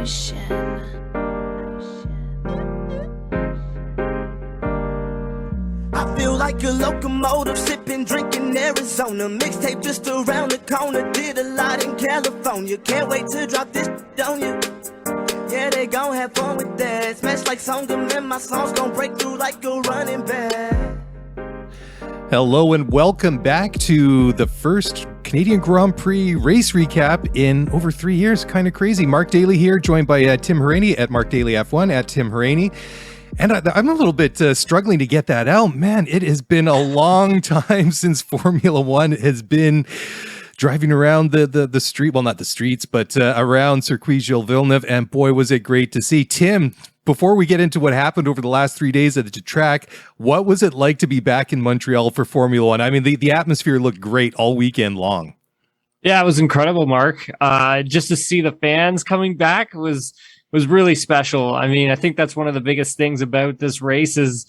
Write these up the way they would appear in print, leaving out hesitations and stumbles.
I feel like a locomotive, sipping, drinking Arizona. Mixtape just around the corner, did a lot in California. Can't wait to drop this on you. Yeah, they gon' have fun with that. Smash like Songam, and my songs gon' break through like a running back. Hello and welcome back to the first Canadian Grand Prix race recap in over 3 years. Kind of crazy. Mark Daly here, joined by Tim Hauraney at Mark Daly F1 at Tim Hauraney. And I'm a little bit struggling to get that out. Man, it has been a long time since Formula One has been driving around the street. Well, not the streets, but around Circuit Gilles Villeneuve. And boy, was it great to see. Tim, before we get into what happened over the last 3 days at the track, what was it like to be back in Montreal for Formula One? I mean, the atmosphere looked great all weekend long. Yeah, it was incredible, Mark. Just to see the fans coming back was really special. I mean, I think that's one of the biggest things about this race is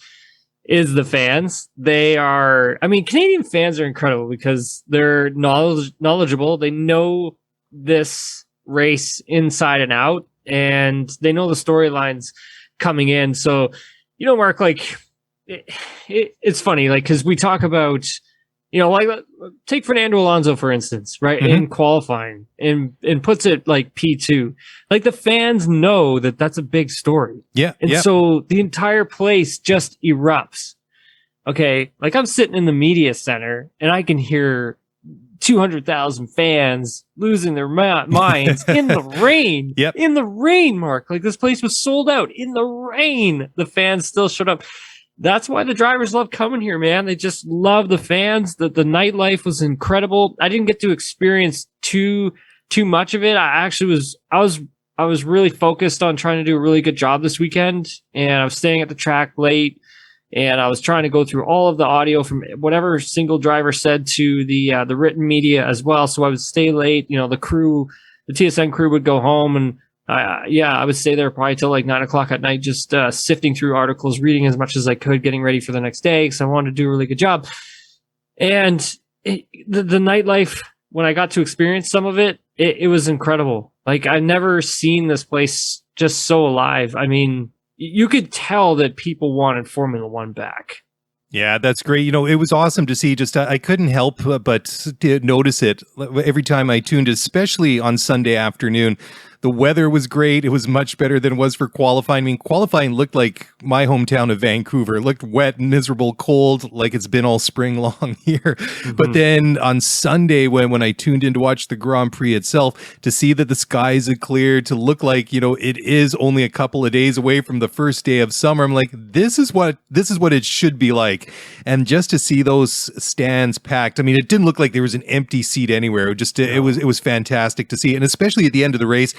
the fans. They are, I mean, Canadian fans are incredible because they're knowledgeable. They know this race inside and out, and they know the storylines coming in. So, you know, Mark, like it's funny, like, because we talk about, you know, like take Fernando Alonso, for instance, right? Mm-hmm. In qualifying and puts it like P2. Like the fans know that that's a big story. Yeah. And so the entire place just erupts. Okay. Like I'm sitting in the media center and I can hear 200,000 fans losing their minds in the rain. Yep. In the rain, Mark. Like this place was sold out in the rain. The fans still showed up. That's why the drivers love coming here, man. They just love the fans. The nightlife was incredible. I didn't get to experience too much of it. I was really focused on trying to do a really good job this weekend, and I was staying at the track late, and I was trying to go through all of the audio from whatever single driver said to the written media as well. So I would stay late. You know, the TSN crew would go home, and I would stay there probably till like 9 o'clock at night, just sifting through articles, reading as much as I could, getting ready for the next day because I wanted to do a really good job. And the nightlife, when I got to experience some of it, it was incredible. Like I've never seen this place just so alive. I mean, you could tell that people wanted Formula One back. Yeah, that's great. You know, it was awesome to see. Just I couldn't help but to notice it every time I tuned, especially on Sunday afternoon. The weather was great. It was much better than it was for qualifying. I mean, qualifying looked like my hometown of Vancouver. It looked wet, miserable, cold, like it's been all spring long here. Mm-hmm. But then on Sunday, when I tuned in to watch the Grand Prix itself, to see that the skies had cleared, to look like, you know, it is only a couple of days away from the first day of summer, I'm like, this is what it should be like. And just to see those stands packed, I mean, it didn't look like there was an empty seat anywhere. It was fantastic to see. And especially at the end of the race,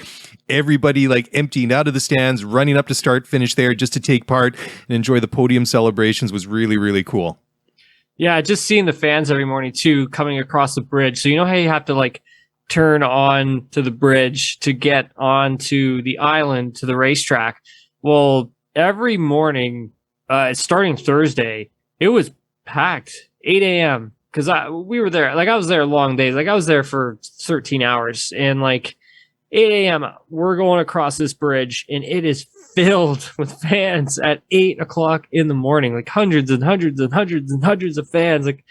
everybody like emptying out of the stands, running up to start finish there just to take part and enjoy the podium celebrations was really, really cool. Yeah, just seeing the fans every morning too, coming across the bridge. So you know how you have to like turn on to the bridge to get onto the island to the racetrack. Well, every morning, starting Thursday, it was packed, 8 a.m. because we were there. Like I was there long days. Like I was there for 13 hours, and like 8 a.m. we're going across this bridge, and it is filled with fans at 8 o'clock in the morning. Like hundreds and hundreds and hundreds and hundreds of fans. Like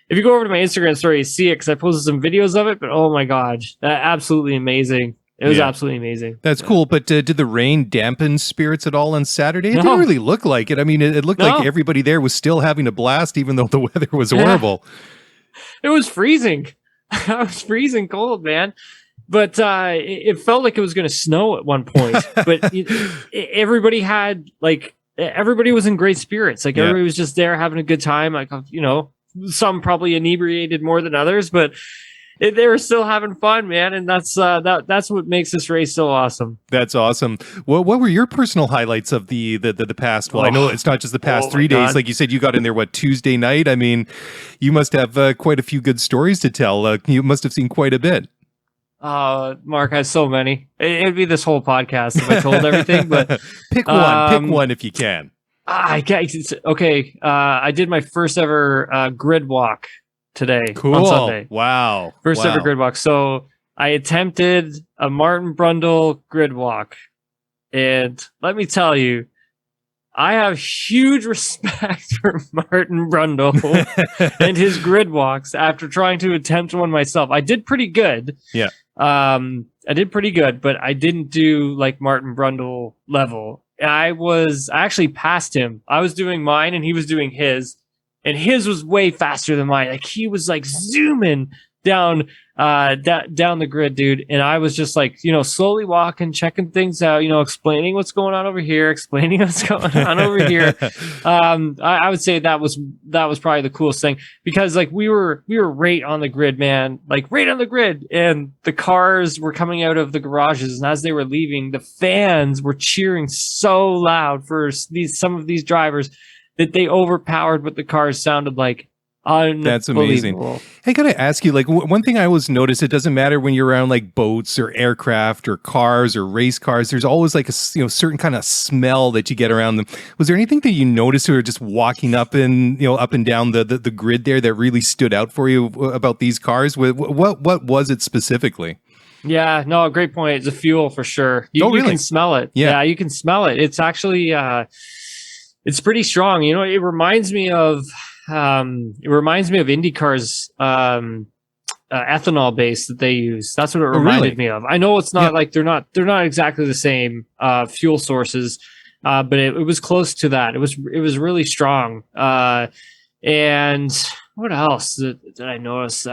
if you go over to my Instagram story, you see it because I posted some videos of it. But oh my god, absolutely amazing! It was absolutely amazing. That's cool. But did the rain dampen spirits at all on Saturday? It didn't really look like it. I mean, it looked like everybody there was still having a blast, even though the weather was horrible. It was freezing. I was freezing cold, man. But it felt like it was going to snow at one point. But everybody was in great spirits. Like everybody was just there having a good time. Like, you know, some probably inebriated more than others, but they were still having fun, man. And that's what makes this race so awesome. That's awesome. What were your personal highlights of the past? Well, I know it's not just the past 3 days. God. Like you said, you got in there, Tuesday night? I mean, you must have quite a few good stories to tell. You must have seen quite a bit. Mark has so many. It'd be this whole podcast if I told everything, but pick one if you can. Okay. I did my first ever grid walk today. Cool. On Sunday. Wow. First ever grid walk. So I attempted a Martin Brundle grid walk. And let me tell you, I have huge respect for Martin Brundle and his grid walks after trying to attempt one myself. I did pretty good. Yeah. I did pretty good, but I didn't do like Martin Brundle level. I actually passed him. I was doing mine and he was doing his, and his was way faster than mine. Like he was like zooming down the grid, dude. And I was just like, slowly walking, checking things out, explaining what's going on over here, explaining what's going on over here. I would say that was probably the coolest thing, because like we were right on the grid, man, like right on the grid, and the cars were coming out of the garages, and as they were leaving, the fans were cheering so loud for some of these drivers that they overpowered what the cars sounded like. That's amazing. I gotta ask you, like, one thing I always notice, it doesn't matter when you're around like boats or aircraft or cars or race cars, there's always like a certain kind of smell that you get around them. Was there anything that you noticed or just walking up and down the grid there that really stood out for you about these cars? What was it specifically? Yeah, no, great point. It's a fuel for sure. You can smell it. Yeah, you can smell it. It's actually it's pretty strong. It reminds me of IndyCar's ethanol base that they use. That's what it reminded me of. I know it's not like they're not exactly the same fuel sources, but it was close to that. It was really strong. And what else did I notice?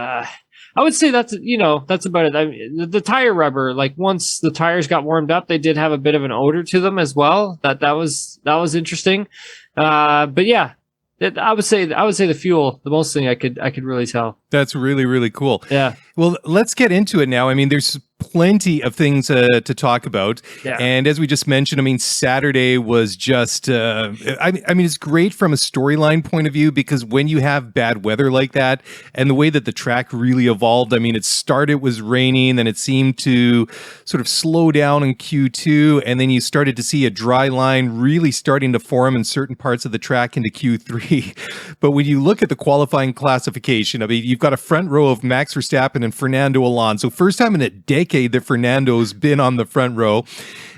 I would say that's about it. I mean, the tire rubber, like once the tires got warmed up, they did have a bit of an odor to them as well. That was interesting. But yeah. I would say the fuel, the most thing I could really tell. That's really, really cool. Yeah. Well, let's get into it now. I mean, there's plenty of things to talk about. Yeah. And as we just mentioned, I mean, Saturday was just, I mean, it's great from a storyline point of view, because when you have bad weather like that and the way that the track really evolved, I mean, it was raining, then it seemed to sort of slow down in Q2. And then you started to see a dry line really starting to form in certain parts of the track into Q3. But when you look at the qualifying classification, I mean, you've got a front row of Max Verstappen and Fernando Alonso. First time in a decade that Fernando's been on the front row.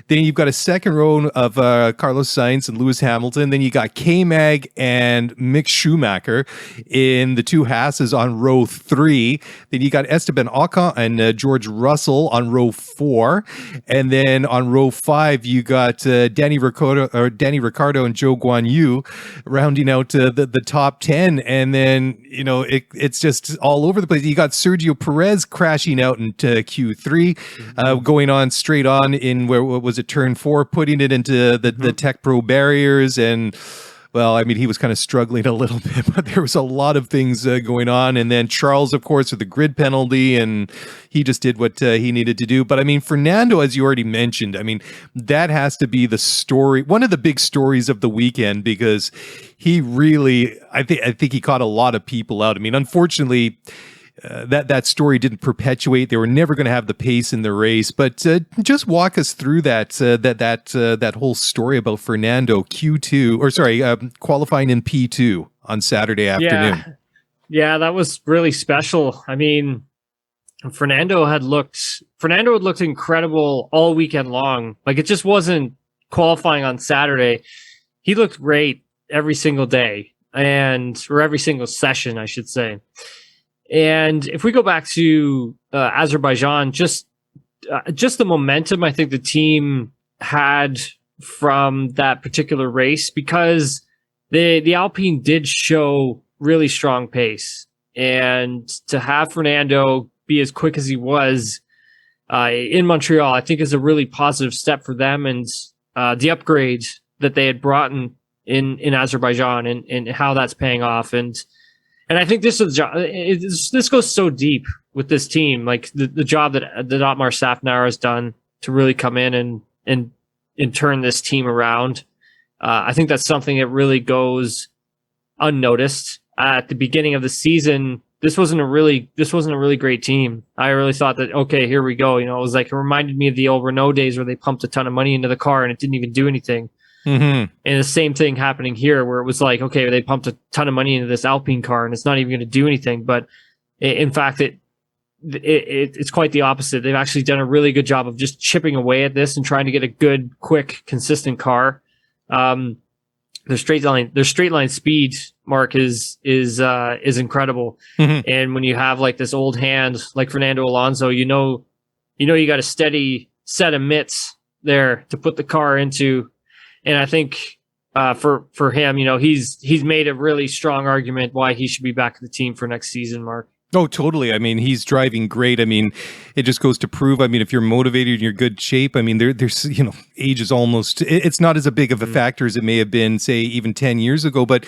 Then you've got a second row of Carlos Sainz and Lewis Hamilton. Then you got K-Mag and Mick Schumacher in the two Hasses on row 3. Then you got Esteban Ocon and George Russell on row 4. And then on row 5, you got Danny Ricciardo and Zhou Guanyu rounding out the top 10. And then, it's just all over the place. You got Sergio Perez crashing out into Q3, going on straight on in what was it, turn 4, putting it into the Tech Pro barriers. And well, I mean, he was kind of struggling a little bit, but there was a lot of things going on. And then Charles, of course, with the grid penalty, and he just did what he needed to do. But I mean, Fernando, as you already mentioned, I mean, that has to be the story, one of the big stories of the weekend, because he really, I think he caught a lot of people out. I mean, unfortunately, that story didn't perpetuate. They were never going to have the pace in the race. But just walk us through that whole story about Fernando qualifying in P2 on Saturday afternoon. Yeah, that was really special. I mean, Fernando had looked incredible all weekend long. Like, it just wasn't qualifying on Saturday. He looked great every single day, or every single session, I should say. And if we go back to Azerbaijan, just the momentum I think the team had from that particular race, because the Alpine did show really strong pace, and to have Fernando be as quick as he was in Montreal, I think is a really positive step for them, and the upgrade that they had brought in Azerbaijan and how that's paying off. And I think this goes so deep with this team, like the job that Otmar Safnauer has done to really come in and turn this team around. I think that's something that really goes unnoticed. At the beginning of the season, this wasn't a really great team. I really thought that, okay, here we go. It was like, it reminded me of the old Renault days where they pumped a ton of money into the car and it didn't even do anything. Mm-hmm. And the same thing happening here, where it was like, okay, they pumped a ton of money into this Alpine car and it's not even going to do anything. But in fact, it's quite the opposite. They've actually done a really good job of just chipping away at this and trying to get a good, quick, consistent car. Their straight line speed, Mark, is incredible. Mm-hmm. And when you have like this old hand like Fernando Alonso, you got a steady set of mitts there to put the car into. And I think for him, he's made a really strong argument why he should be back at the team for next season, Mark. Oh, totally. I mean, he's driving great. I mean, it just goes to prove, I mean, if you're motivated and you're good shape, I mean, there's, age is almost, it's not as a big of a factor as it may have been, say, even 10 years ago. But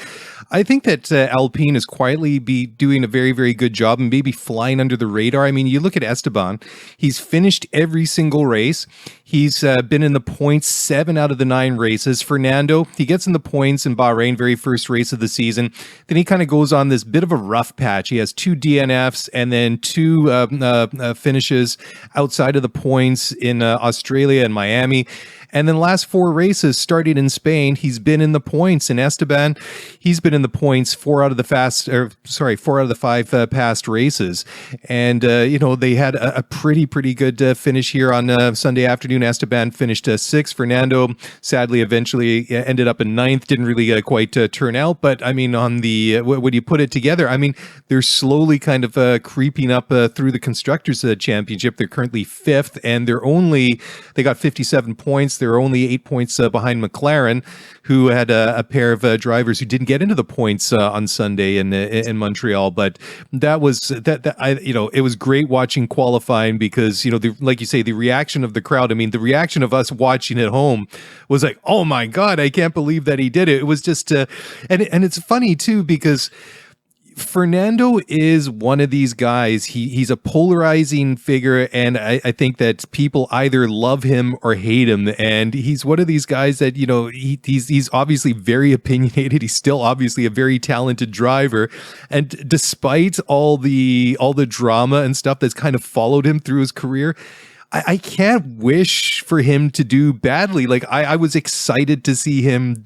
I think that Alpine is quietly be doing a very, very good job and maybe flying under the radar. I mean, you look at Esteban, he's finished every single race. He's been in the points 7 out of the 9 races. Fernando, he gets in the points in Bahrain, very first race of the season. Then he kind of goes on this bit of a rough patch. He has 2 DNFs and then 2 finishes outside of the points in Australia and Miami. And then last 4 races, starting in Spain, he's been in the points. And Esteban, he's been in the points 4 out of the 5 past races. And, they had a pretty good finish here on Sunday afternoon. Esteban finished 6th. Fernando, sadly, eventually ended up in 9th. Didn't really quite turn out. But, I mean, on the when you put it together, I mean, they're slowly kind of creeping up through the Constructors' Championship. They're currently 5th, and they got 57 points. They're only 8 points behind McLaren, who had a pair of drivers who didn't get into the points on Sunday in Montreal. But that was it was great watching qualifying because like you say, the reaction of the crowd. I mean, the reaction of us watching at home was like, "Oh my God, I can't believe that he did it." It was just and it's funny too because Fernando is one of these guys. He's a polarizing figure, and I think that people either love him or hate him. And he's one of these guys that he's obviously very opinionated. He's still obviously a very talented driver, and despite all the drama and stuff that's kind of followed him through his career, I can't wish for him to do badly. Like I was excited to see him,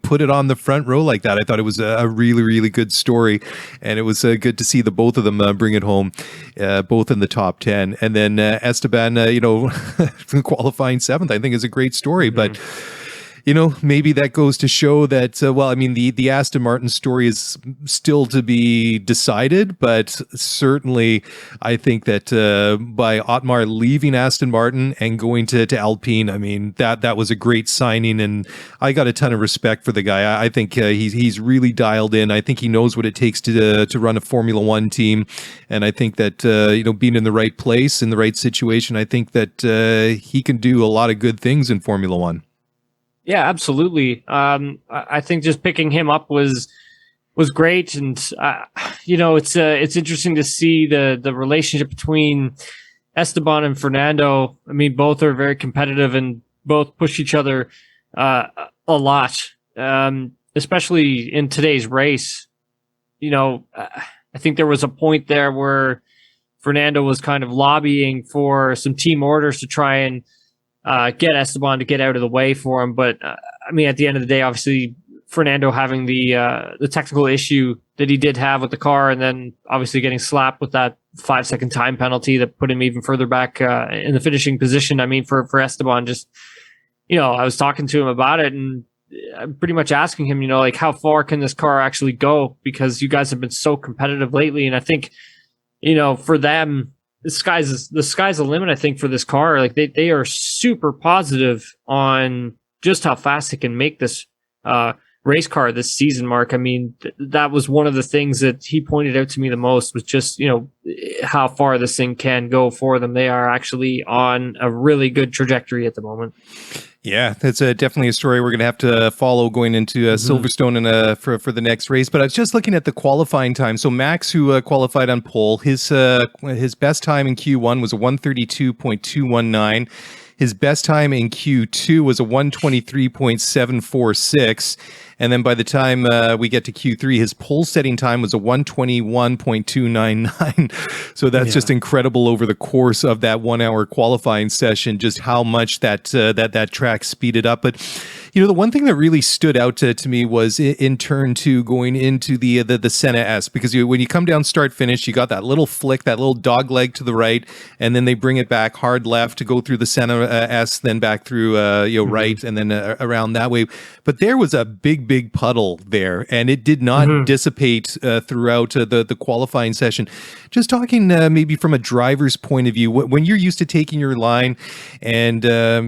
put it on the front row like that. I thought it was a really, really good story, and it was good to see the both of them bring it home, both in the top 10. And then Esteban, qualifying 7th, I think is a great story, but. Maybe that goes to show that, the Aston Martin story is still to be decided, but certainly I think that by Otmar leaving Aston Martin and going to Alpine, I mean, that was a great signing, and I got a ton of respect for the guy. I think he's really dialed in. I think he knows what it takes to run a Formula One team, and I think that, being in the right place, in the right situation, I think that he can do a lot of good things in Formula One. Yeah, absolutely. I think just picking him up was great, and it's interesting to see the relationship between Esteban and Fernando. I mean, both are very competitive and both push each other a lot, especially in today's race. I think there was a point there where Fernando was kind of lobbying for some team orders to try and get Esteban to get out of the way for him. But at the end of the day, obviously Fernando having the technical issue that he did have with the car, and then obviously getting slapped with that 5-second time penalty that put him even further back in the finishing position. I mean, for Esteban, just, I was talking to him about it, and I'm pretty much asking him, how far can this car actually go? Because you guys have been so competitive lately. And I think, for them, the sky's the limit, I think, for this car. Like they are super positive on just how fast they can make this race car this season, Mark. I mean, that was one of the things that he pointed out to me the most, was just, how far this thing can go for them. They are actually on a really good trajectory at the moment. Yeah, that's definitely a story we're going to have to follow going into Silverstone for the next race. But I was just looking at the qualifying time. So Max, who qualified on pole, his best time in Q1 was a 132.219. His best time in Q2 was a 123.746. And then by the time we get to Q3, his pole setting time was a 1:21.299. So that's just incredible over the course of that 1 hour qualifying session, just how much that track speeded up. But the one thing that really stood out to me was in turn 2 going into the Senna S, because when you come down start finish, you got that little flick, that little dog leg to the right, and then they bring it back hard left to go through the Senna S, then back through right, and then around that way. But there was a big puddle there, and it did not dissipate throughout the qualifying session. Just talking maybe from a driver's point of view, when you're used to taking your line and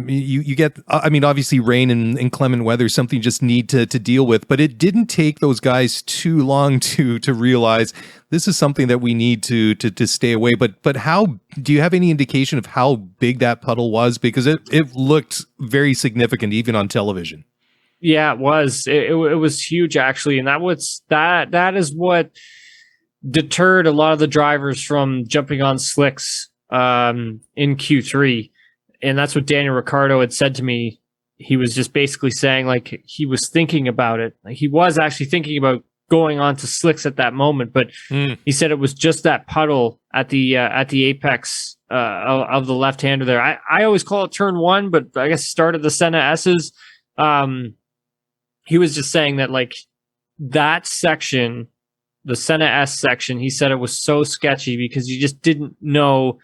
you get, obviously rain and inclement weather is something you just need to deal with, but it didn't take those guys too long to realize this is something that we need to stay away. But how do you have any indication of how big that puddle was? Because it looked very significant even on television. Yeah, it was. It was huge actually, and that is what deterred a lot of the drivers from jumping on slicks in Q3, and that's what Daniel Ricciardo had said to me. He was just basically saying like he was thinking about it. Like he was actually thinking about going on to slicks at that moment, but he said it was just that puddle at the apex of the left-hander there. I always call it turn 1, but I guess start of the Senna S's. He was just saying that like that section, the Senna S section, he said it was so sketchy because you just didn't know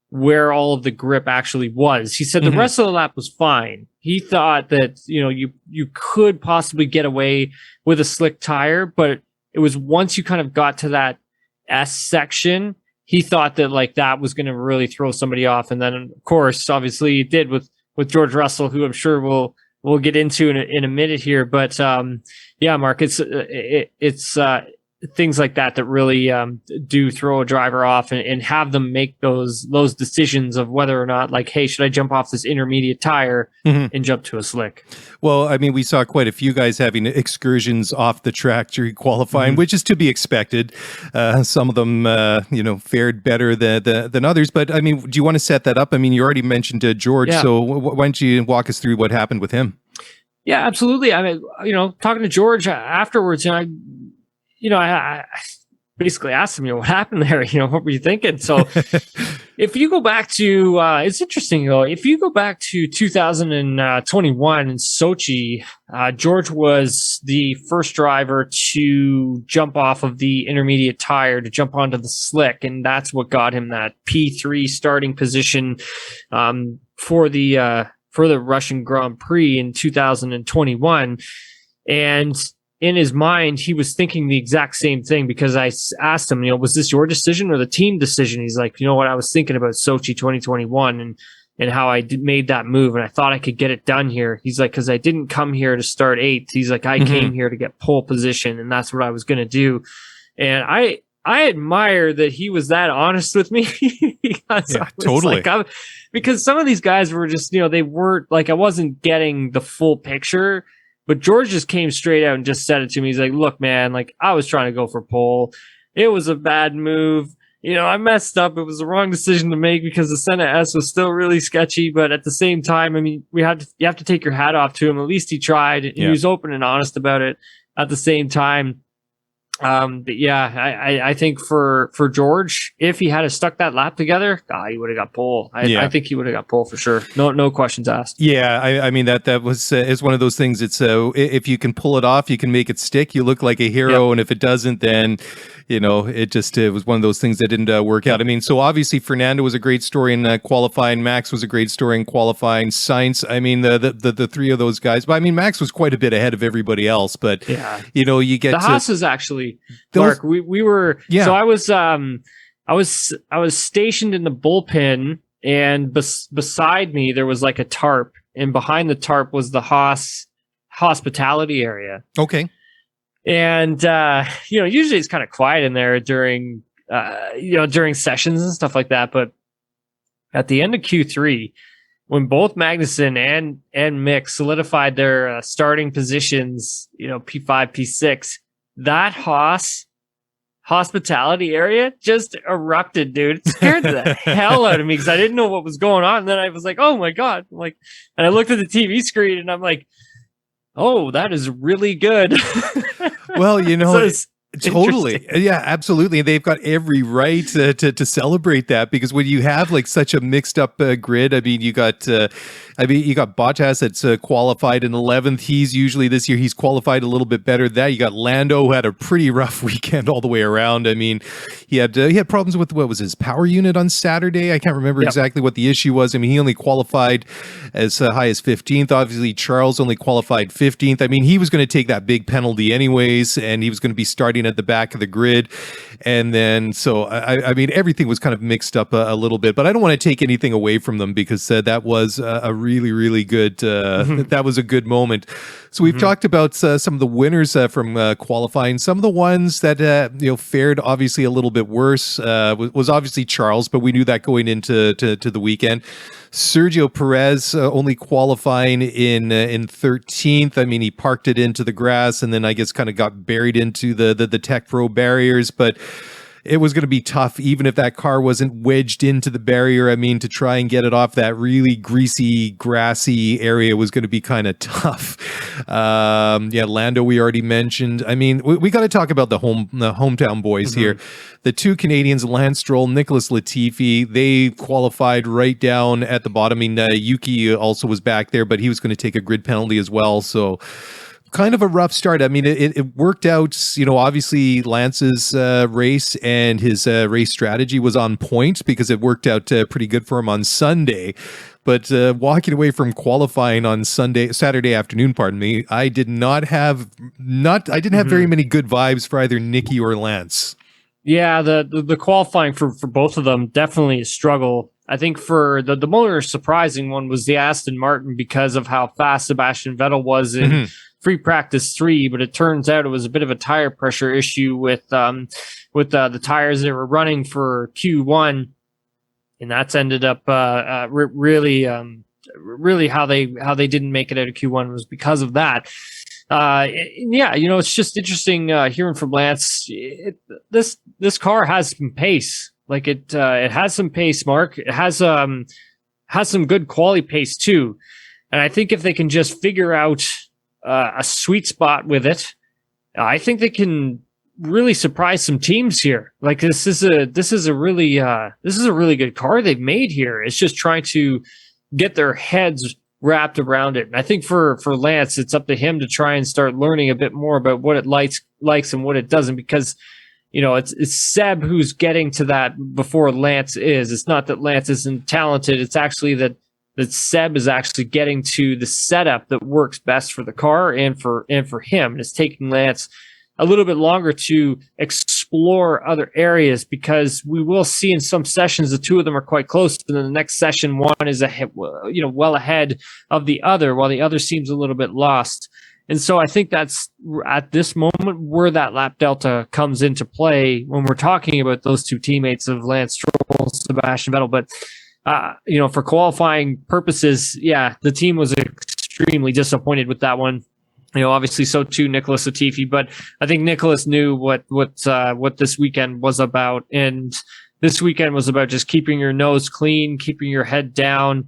where all of the grip actually was. He said the rest of the lap was fine. He thought that, you could possibly get away with a slick tire, but it was once you kind of got to that S section, he thought that like that was going to really throw somebody off. And then of course, obviously it did with George Russell, who I'm sure we'll get into in a minute here. But Mark, it's things like that really do throw a driver off and have them make those decisions of whether or not like, hey, should I jump off this intermediate tire and jump to a slick? Well, we saw quite a few guys having excursions off the track during qualifying, which is to be expected. Some of them, fared better than others. But do you want to set that up? You already mentioned George, so why don't you walk us through what happened with him? Yeah, absolutely. Talking to George afterwards, I basically asked him, what happened there? What were you thinking? So if you go back to, it's interesting though, if you go back to 2021 in Sochi, George was the first driver to jump off of the intermediate tire to jump onto the slick. And that's what got him that P3 starting position, for the Russian Grand Prix in 2021. And in his mind, he was thinking the exact same thing because I asked him, was this your decision or the team decision? He's like, what I was thinking about Sochi 2021 and how I made that move. And I thought I could get it done here. He's like, because I didn't come here to start 8th. He's like, I came here to get pole position and that's what I was going to do. And I admire that he was that honest with me. Totally. Because some of these guys were just, they weren't like, I wasn't getting the full picture. But George just came straight out and just said it to me. He's like, look, man, like I was trying to go for pole. It was a bad move. I messed up. It was the wrong decision to make because the Senna S was still really sketchy. But at the same time, you have to take your hat off to him. At least he tried. And he was open and honest about it at the same time. I think for George, if he had stuck that lap together, he would have got pole. I think he would have got pole for sure. No questions asked. Yeah, that was is one of those things. It's if you can pull it off, you can make it stick. You look like a hero, and if it doesn't, then it was one of those things that didn't work out. So obviously Fernando was a great story in qualifying. Max was a great story in qualifying. Sainz, the three of those guys. But Max was quite a bit ahead of everybody else. But you get the Haas's actually. Mark, we were so I was stationed in the bullpen, and beside me there was like a tarp, and behind the tarp was the Haas hospitality area. Okay. And usually it's kind of quiet in there during during sessions and stuff like that, but at the end of Q3, when both Magnussen and Mick solidified their starting positions, P5, P6, that hospitality area just erupted, dude. It scared the hell out of me because I didn't know what was going on. And then I was like, oh my God. And I looked at the TV screen and I'm like, Oh, that is really good. Well, So it's totally. interesting. Yeah, absolutely. And they've got every right to celebrate that, because when you have like such a mixed up grid, you got Bottas that's qualified in 11th. He's usually this year he's qualified a little bit better than that. You got Lando, who had a pretty rough weekend all the way around. I mean, he had problems with what was his power unit on Saturday. I can't remember exactly what the issue was. I mean, he only qualified as high as 15th. Obviously, Charles only qualified 15th. I mean, he was going to take that big penalty anyways, and he was going to be starting at the back of the grid. And then, so I mean, everything was kind of mixed up a little bit, but I don't want to take anything away from them, because that was a really, really good, that was a good moment. So we've talked about some of the winners from qualifying. Some of the ones that fared obviously a little bit worse was obviously Charles, but we knew that going into to the weekend. Sergio Perez only qualifying in 13th. I mean, he parked it into the grass and then I guess kind of got buried into the Tech Pro barriers, but it was going to be tough, even if that car wasn't wedged into the barrier. I mean, to try and get it off that really greasy, grassy area was going to be kind of tough. Lando, we already mentioned. I mean, we got to talk about the hometown boys here. The two Canadians, Lance Stroll, Nicholas Latifi, they qualified right down at the bottom. I mean, Yuki also was back there, but he was going to take a grid penalty as well. So kind of a rough start. I mean, it worked out, obviously Lance's race and his race strategy was on point, because it worked out pretty good for him on Sunday. But walking away from qualifying on Saturday afternoon, pardon me, I didn't have very many good vibes for either Nicky or Lance. Yeah, the qualifying for both of them definitely a struggle. I think for the more surprising one was the Aston Martin, because of how fast Sebastian Vettel was in free practice 3, but it turns out it was a bit of a tire pressure issue with the tires they were running for Q1, and that's ended up really how they didn't make it out of Q1 was because of that. It's just interesting hearing from Lance. This car has some pace. Like it has some pace, Mark. It has some good quality pace too, and I think if they can just figure out a sweet spot with it, I think they can really surprise some teams here. Like this is a really good car they've made here. It's just trying to get their heads wrapped around it. And I think for Lance, it's up to him to try and start learning a bit more about what it likes and what it doesn't, because it's Seb who's getting to that before Lance is. It's not that Lance isn't talented. It's actually that Seb is actually getting to the setup that works best for the car and for him. And it's taking Lance a little bit longer to explore other areas, because we will see in some sessions the two of them are quite close, and then the next session one is well ahead of the other, while the other seems a little bit lost. And so I think that's at this moment where that lap delta comes into play when we're talking about those two teammates of Lance Stroll, Sebastian Vettel. But for qualifying purposes, the team was extremely disappointed with that one. Obviously, so too Nicholas Latifi, but I think Nicholas knew what this weekend was about, and this weekend was about just keeping your nose clean, keeping your head down,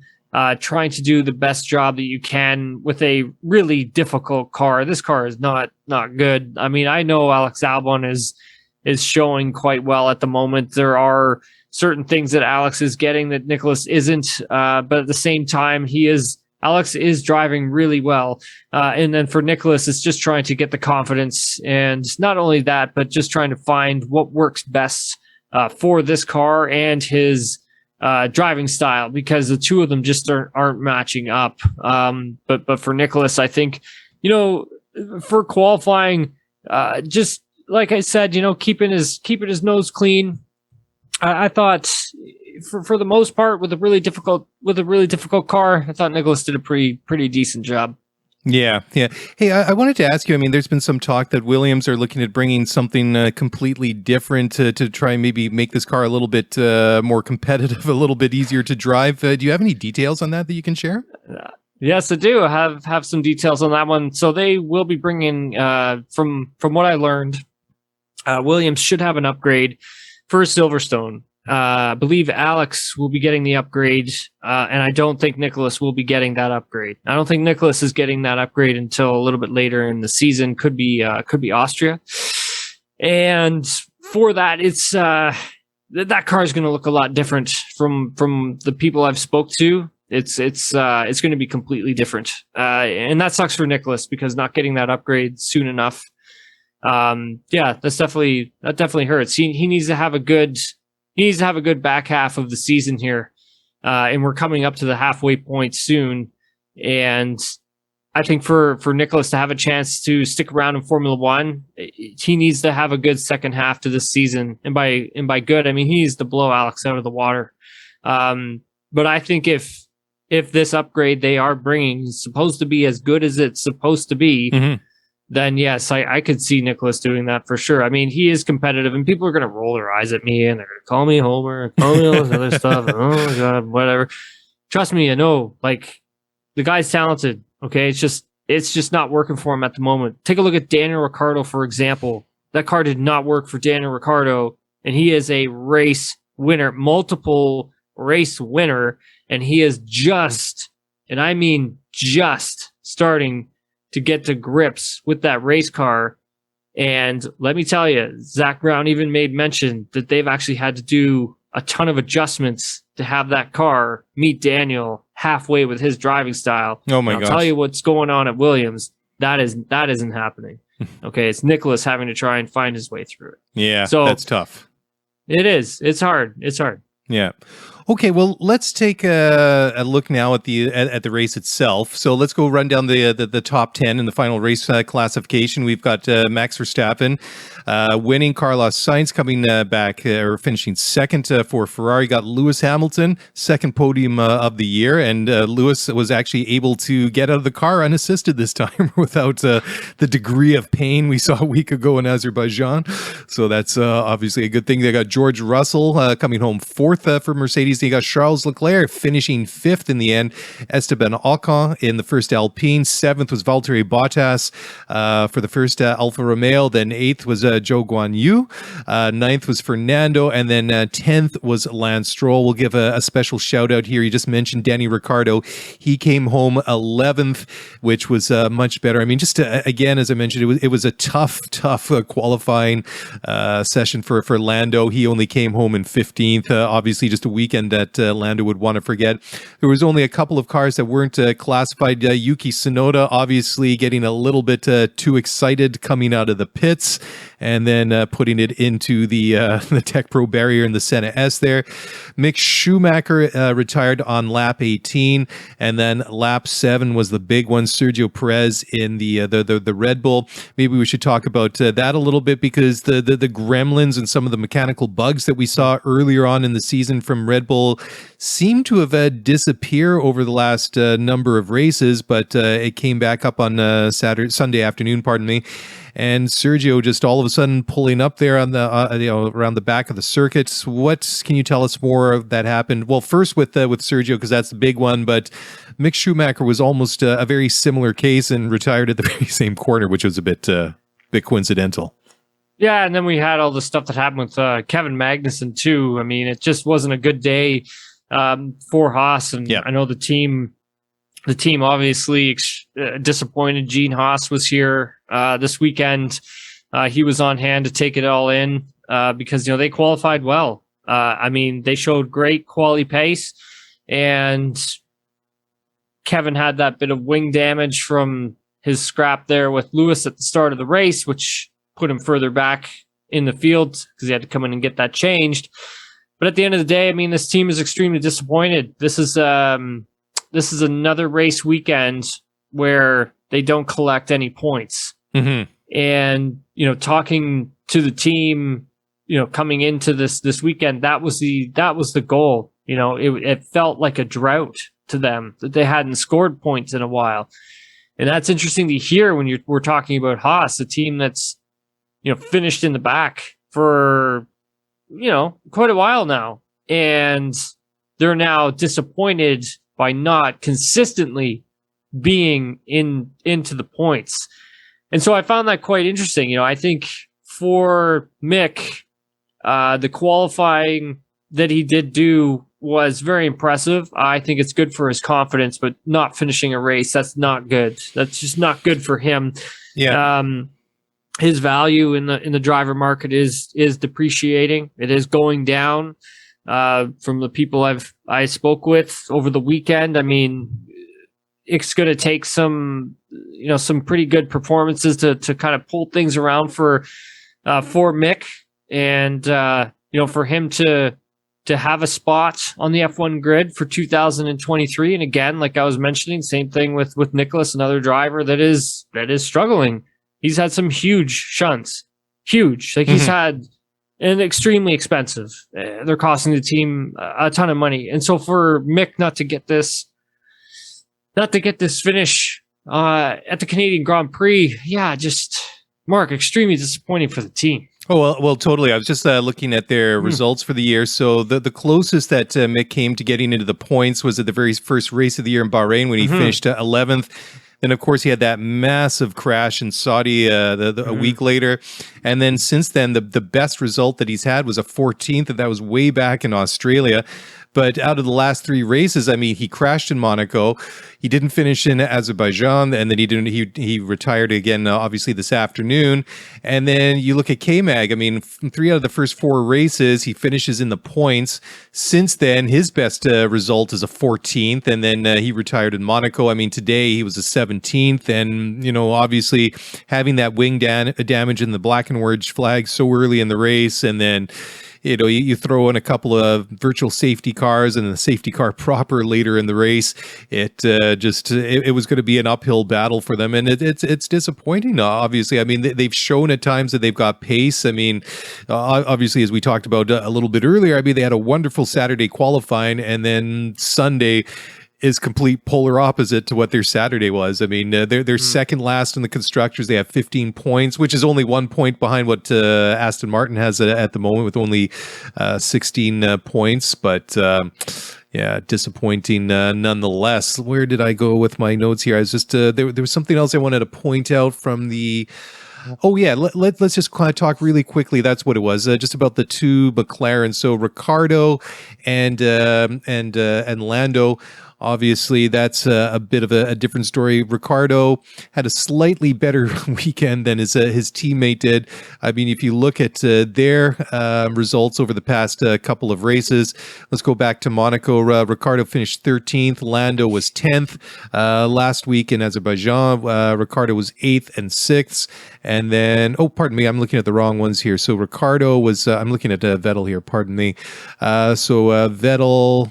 trying to do the best job that you can with a really difficult car. This car is not good. I mean, I know Alex Albon is showing quite well at the moment. There are certain things that Alex is getting that Nicholas isn't, but at the same time, Alex is driving really well. And then for Nicholas, it's just trying to get the confidence, and not only that, but just trying to find what works best for this car and his driving style, because the two of them just aren't matching up. But for Nicholas, I think, for qualifying, just like I said, keeping his nose clean. I thought for the most part with a really difficult car, I thought Nicholas did a pretty decent job. Yeah. Hey, I wanted to ask you, I mean, there's been some talk that Williams are looking at bringing something completely different to try and maybe make this car a little bit more competitive, a little bit easier to drive. Do you have any details on that you can share? Yes, I do. I have some details on that one. So they will be bringing, from what I learned, Williams should have an upgrade for Silverstone. I believe Alex will be getting the upgrade, and I don't think Nicholas will be getting that upgrade. I don't think Nicholas is getting that upgrade until a little bit later in the season. Could be Austria, and for that, it's that car is going to look a lot different from the people I've spoke to. It's going to be completely different, and that sucks for Nicholas because not getting that upgrade soon enough. That definitely hurts. He needs to have a good back half of the season here, and we're coming up to the halfway point soon. And I think for Nicholas to have a chance to stick around in Formula One, he needs to have a good second half to this season. And by good, I mean he needs to blow Alex out of the water. But I think if this upgrade they are bringing is supposed to be as good as it's supposed to be, then yes, I could see Nicholas doing that for sure. I mean, he is competitive, and people are going to roll their eyes at me, and they're going to call me Homer, call me all this other stuff. Oh my God, whatever. Trust me, I know. Like, the guy's talented. Okay, it's just not working for him at the moment. Take a look at Daniel Ricciardo, for example. That car did not work for Daniel Ricciardo, and he is a race winner, multiple race winner, and he is just, and I mean just, starting to get to grips with that race car. And let me tell you, Zach Brown even made mention that they've actually had to do a ton of adjustments to have that car meet Daniel halfway with his driving style. Oh my gosh. gosh. I'll tell you what's going on at Williams. That isn't happening. Okay. It's Nicholas having to try and find his way through it. Yeah. So that's tough. It is. It's hard. Yeah. Okay, well, let's take a look now at the race itself. So let's go run down the top 10 in the final race classification. We've got Max Verstappen winning, Carlos Sainz coming back or finishing second for Ferrari. Got Lewis Hamilton, second podium of the year, and Lewis was actually able to get out of the car unassisted this time without the degree of pain we saw a week ago in Azerbaijan. So that's obviously a good thing. They got George Russell coming home fourth for Mercedes. They got Charles Leclerc finishing fifth in the end. Esteban Ocon in the first Alpine. Seventh was Valtteri Bottas for the first Alfa Romeo. Then eighth was Zhou Guan Yu. Ninth was Fernando. And then 10th was Lance Stroll. We'll give a special shout out here. You just mentioned Danny Ricciardo. He came home 11th, which was much better. I mean, just again, as I mentioned, it was a tough qualifying session for Lando. He only came home in 15th. Obviously, just a weekend that Lando would want to forget. There was only a couple of cars that weren't classified. Yuki Tsunoda obviously getting a little bit too excited coming out of the pits and then putting it into the Tech Pro barrier in the Senna S there. Mick Schumacher retired on lap 18, and then lap 7 was the big one. Sergio Perez in the Red Bull. Maybe we should talk about that a little bit, because the gremlins and some of the mechanical bugs that we saw earlier on in the season from Red Bull seem to have disappeared over the last number of races, but it came back up on Sunday afternoon, pardon me. And Sergio just all of a sudden pulling up there on the around the back of the circuit. What can you tell us more of that happened? Well, first with Sergio, because that's the big one, but Mick Schumacher was almost a very similar case and retired at the very same corner, which was a bit coincidental. Yeah, and then we had all the stuff that happened with Kevin Magnussen too. I mean, it just wasn't a good day for Haas, and I know the team obviously disappointed. Gene Haas was here this weekend. He was on hand to take it all in because they qualified well. I mean, they showed great quality pace, and Kevin had that bit of wing damage from his scrap there with Lewis at the start of the race, which put him further back in the field because he had to come in and get that changed. But at the end of the day, I mean, this team is extremely disappointed. This is another race weekend where they don't collect any points. Mm-hmm. And, talking to the team, coming into this weekend, that was the goal. It felt like a drought to them that they hadn't scored points in a while. And that's interesting to hear when we're talking about Haas, a team that's, finished in the back for, quite a while now. And they're now disappointed by not consistently being into the points. And so I found that quite interesting. I think for Mick, the qualifying that he did do was very impressive. I think it's good for his confidence, but not finishing a race, that's not good. That's just not good for him. Yeah. His value in the driver market is depreciating. It is going down. From the people I spoke with over the weekend, I mean, it's going to take some pretty good performances to kind of pull things around for Mick, and for him to have a spot on the F1 grid for 2023. And again, like I was mentioning, same thing with Nicholas, another driver that is struggling. He's had some huge shunts, huge. Like he's had and extremely expensive. They're costing the team a ton of money. And so for Mick not to get this finish at the Canadian Grand Prix, just Mark, extremely disappointing for the team. Oh, well, totally. I was just looking at their results for the year. So the closest that Mick came to getting into the points was at the very first race of the year in Bahrain when he finished 11th. Then, of course, he had that massive crash in Saudi a week later. And then since then, the best result that he's had was a 14th, and that was way back in Australia. But out of the last 3 races, I mean, he crashed in Monaco. He didn't finish in Azerbaijan, and then he retired again, obviously, this afternoon. And then you look at K-Mag. I mean, 3 out of the first 4 races, he finishes in the points. Since then, his best result is a 14th, and then he retired in Monaco. I mean, today he was a 17th, and, obviously having that wing damage in the black and orange flag so early in the race, and then you throw in a couple of virtual safety cars and the safety car proper later in the race. It was going to be an uphill battle for them, and it's disappointing. Obviously, I mean they've shown at times that they've got pace. I mean, obviously, as we talked about a little bit earlier, I mean they had a wonderful Saturday qualifying, and then Sunday is complete polar opposite to what their Saturday was. I mean, they're second last in the constructors. They have 15 points, which is only 1 point behind what Aston Martin has at the moment with only 16 points. But disappointing nonetheless. Where did I go with my notes here? I was just there was something else I wanted to point out from the. Oh yeah, let's just kind of talk really quickly. That's what it was, just about the 2 McLaren. So Ricardo and Lando. Obviously, that's a bit of a different story. Ricardo had a slightly better weekend than his teammate did. I mean, if you look at their results over the past couple of races, let's go back to Monaco. Ricardo finished 13th. Lando was 10th. Last week in Azerbaijan, Ricardo was 8th and 6th. And then, pardon me, I'm looking at the wrong ones here. So Ricardo was, I'm looking at Vettel here, pardon me. Vettel,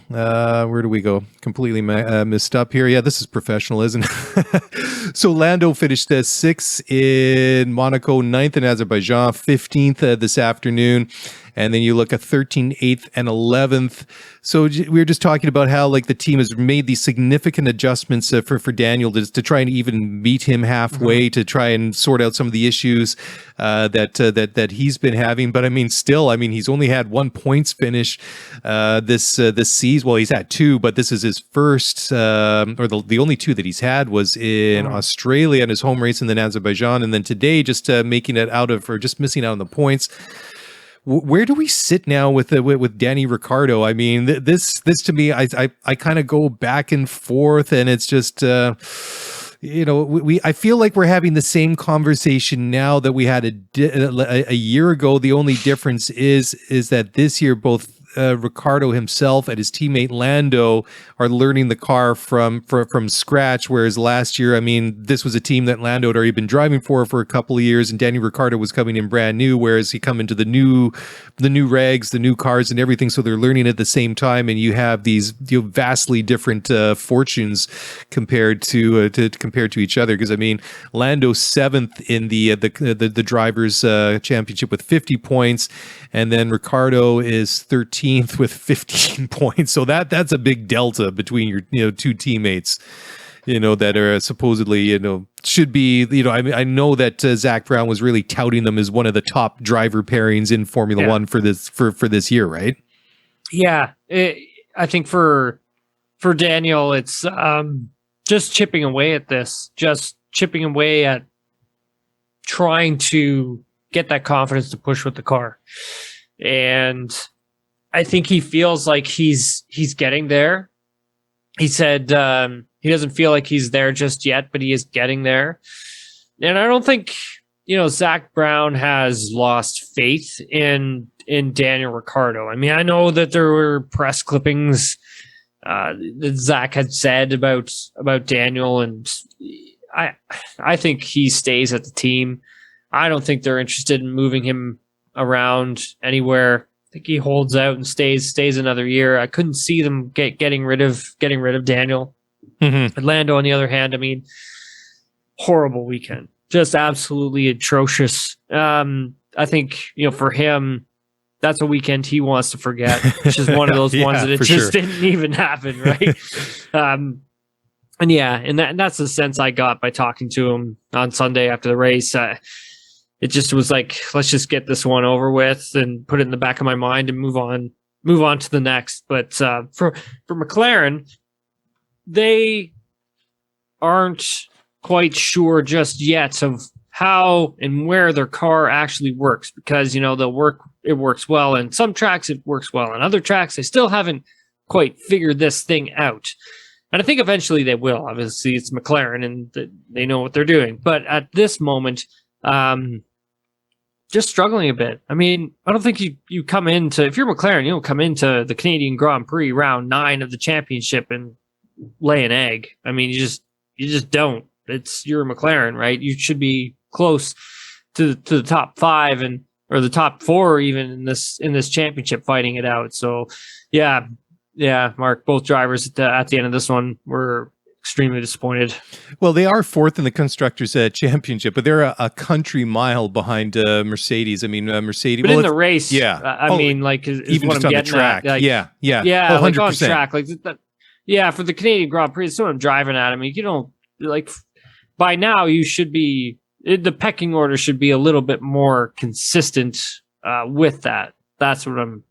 where do we go? Completely messed up here. Yeah, this is professional, isn't it? So Lando finished 6th in Monaco, 9th in Azerbaijan, 15th this afternoon. And then you look at 13th, 8th, and 11th. So we were just talking about how like the team has made these significant adjustments for Daniel to try and even meet him halfway, to try and sort out some of the issues that he's been having. But I mean, still, I mean, he's only had 1 points finish this season. Well, he's had 2, but this is his first, or the only 2 that he's had was in Australia in his home race, and then Azerbaijan, and then today just making it out of, or just missing out on the points. Where do we sit now with Danny Ricciardo? I mean, this to me, I kind of go back and forth, and it's just, I feel like we're having the same conversation now that we had a year ago. The only difference is that this year both Ricciardo himself and his teammate Lando are learning the car from scratch, whereas last year, I mean, this was a team that Lando had already been driving for a couple of years, and Danny Ricciardo was coming in brand new, whereas he come into the new regs, the new cars and everything, so they're learning at the same time, and you have these vastly different fortunes compared to each other. Because I mean, Lando's 7th in the drivers championship with 50 points, and then Ricciardo is 13th with 15 points. So that's a big delta between your 2 teammates, that are supposedly, should be, I know that Zach Brown was really touting them as one of the top driver pairings in Formula One for this year, right? Yeah. I think for Daniel, it's just chipping away at this, just chipping away at trying to get that confidence to push with the car. And I think he feels like he's getting there. He said he doesn't feel like he's there just yet, but he is getting there. And I don't think, Zach Brown has lost faith in Daniel Ricciardo. I mean, I know that there were press clippings that Zach had said about Daniel, and I think he stays at the team. I don't think they're interested in moving him around anywhere. I think he holds out and stays another year. I couldn't see them getting rid of Daniel. Mm-hmm. Lando, on the other hand, I mean, horrible weekend, just absolutely atrocious. I think for him, that's a weekend he wants to forget, which is one of those ones that it just didn't even happen, right? And that's the sense I got by talking to him on Sunday after the race. It just was like, let's just get this one over with and put it in the back of my mind and move on to the next. But for McLaren, they aren't quite sure just yet of how and where their car actually works, because it works well in some tracks, it works well on other tracks. They still haven't quite figured this thing out, and I think eventually they will. Obviously, it's McLaren and they know what they're doing, but at this moment, just struggling a bit. I mean, I don't think you come into, if you're McLaren, you don't come into the Canadian Grand Prix round 9 of the championship and lay an egg. I mean, you just don't. You're McLaren, right? You should be close to the top 5 or the top 4 even in this championship, fighting it out. So yeah, Mark, both drivers at the end of this one were extremely disappointed. Well, they are 4th in the Constructors' Championship, but they're a country mile behind Mercedes. I mean, Mercedes... But in the race, yeah. I mean, like, is even what just I'm on the getting track. at. Like, yeah. Oh, 100%. Like on 100%. track. Like, yeah, for the Canadian Grand Prix, it's what I'm driving at. I mean, like, by now, you should be... The pecking order should be a little bit more consistent with that. That's what I'm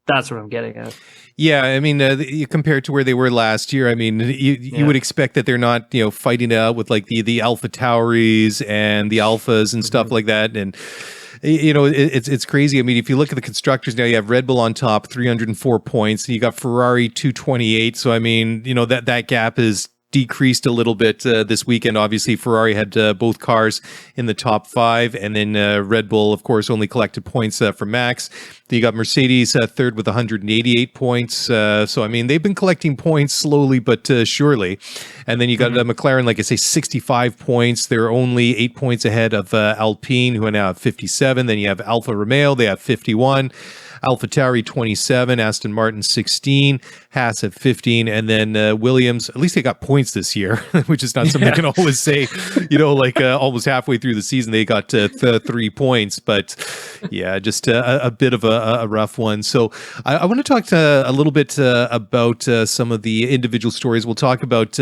getting at. Yeah, I mean, you compare it to where they were last year. I mean, you would expect that they're not, fighting it out with like the Alpha Tauris and the Alphas and stuff like that. And it's crazy. I mean, if you look at the constructors now, you have Red Bull on top, 304 points, and you got Ferrari 228. So I mean, that gap is decreased a little bit this weekend. Obviously, Ferrari had both cars in the top 5, and then Red Bull, of course, only collected points for Max. Then you got Mercedes third with 188 points. So, I mean, they've been collecting points slowly but surely. And then you got McLaren, like I say, 65 points. They're only 8 points ahead of Alpine, who now have 57. Then you have Alfa Romeo, they have 51. AlphaTauri 27, Aston Martin 16, Haas at 15, and then Williams, at least they got points this year, which is not something I can always say, almost halfway through the season, they got 3 points, but yeah, just a bit of a rough one. So I want to talk a little bit about some of the individual stories. We'll talk about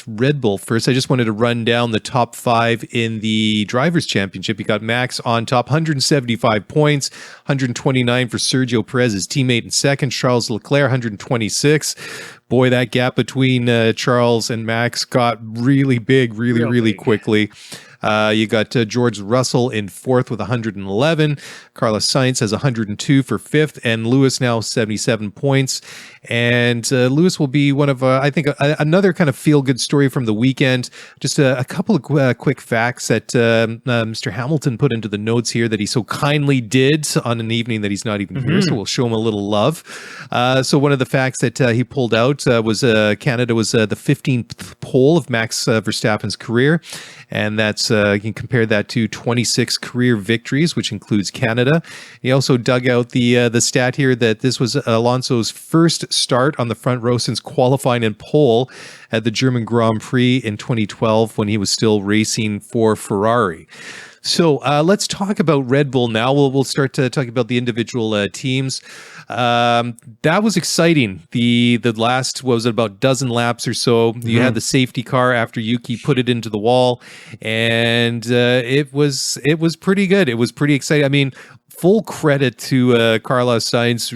Red Bull first. I just wanted to run down the top 5 in the Drivers' Championship. You got Max on top, 175 points, 129 for Sergio Perez, his teammate in second. Charles Leclerc, 126. Boy, that gap between Charles and Max got really big, really quickly. You got George Russell in 4th with 111. Carlos Sainz has 102 for 5th, and Lewis now 77 points. And Lewis will be one of, I think, another kind of feel-good story from the weekend. Just a couple of quick facts that Mr. Hamilton put into the notes here that he so kindly did on an evening that he's not even here, so we'll show him a little love. So one of the facts that he pulled out was Canada was the 15th pole of Max Verstappen's career, and that's you can compare that to 26 career victories, which includes Canada. He also dug out the stat here that this was Alonso's first start on the front row since qualifying in pole at the German Grand Prix in 2012 when he was still racing for Ferrari. So let's talk about Red Bull now. We'll start to talk about the individual teams. That was exciting. The last, what was it, about dozen laps or so, you had the safety car after Yuki put it into the wall, and it was pretty good. It was pretty exciting. I mean, full credit to Carlos Sainz.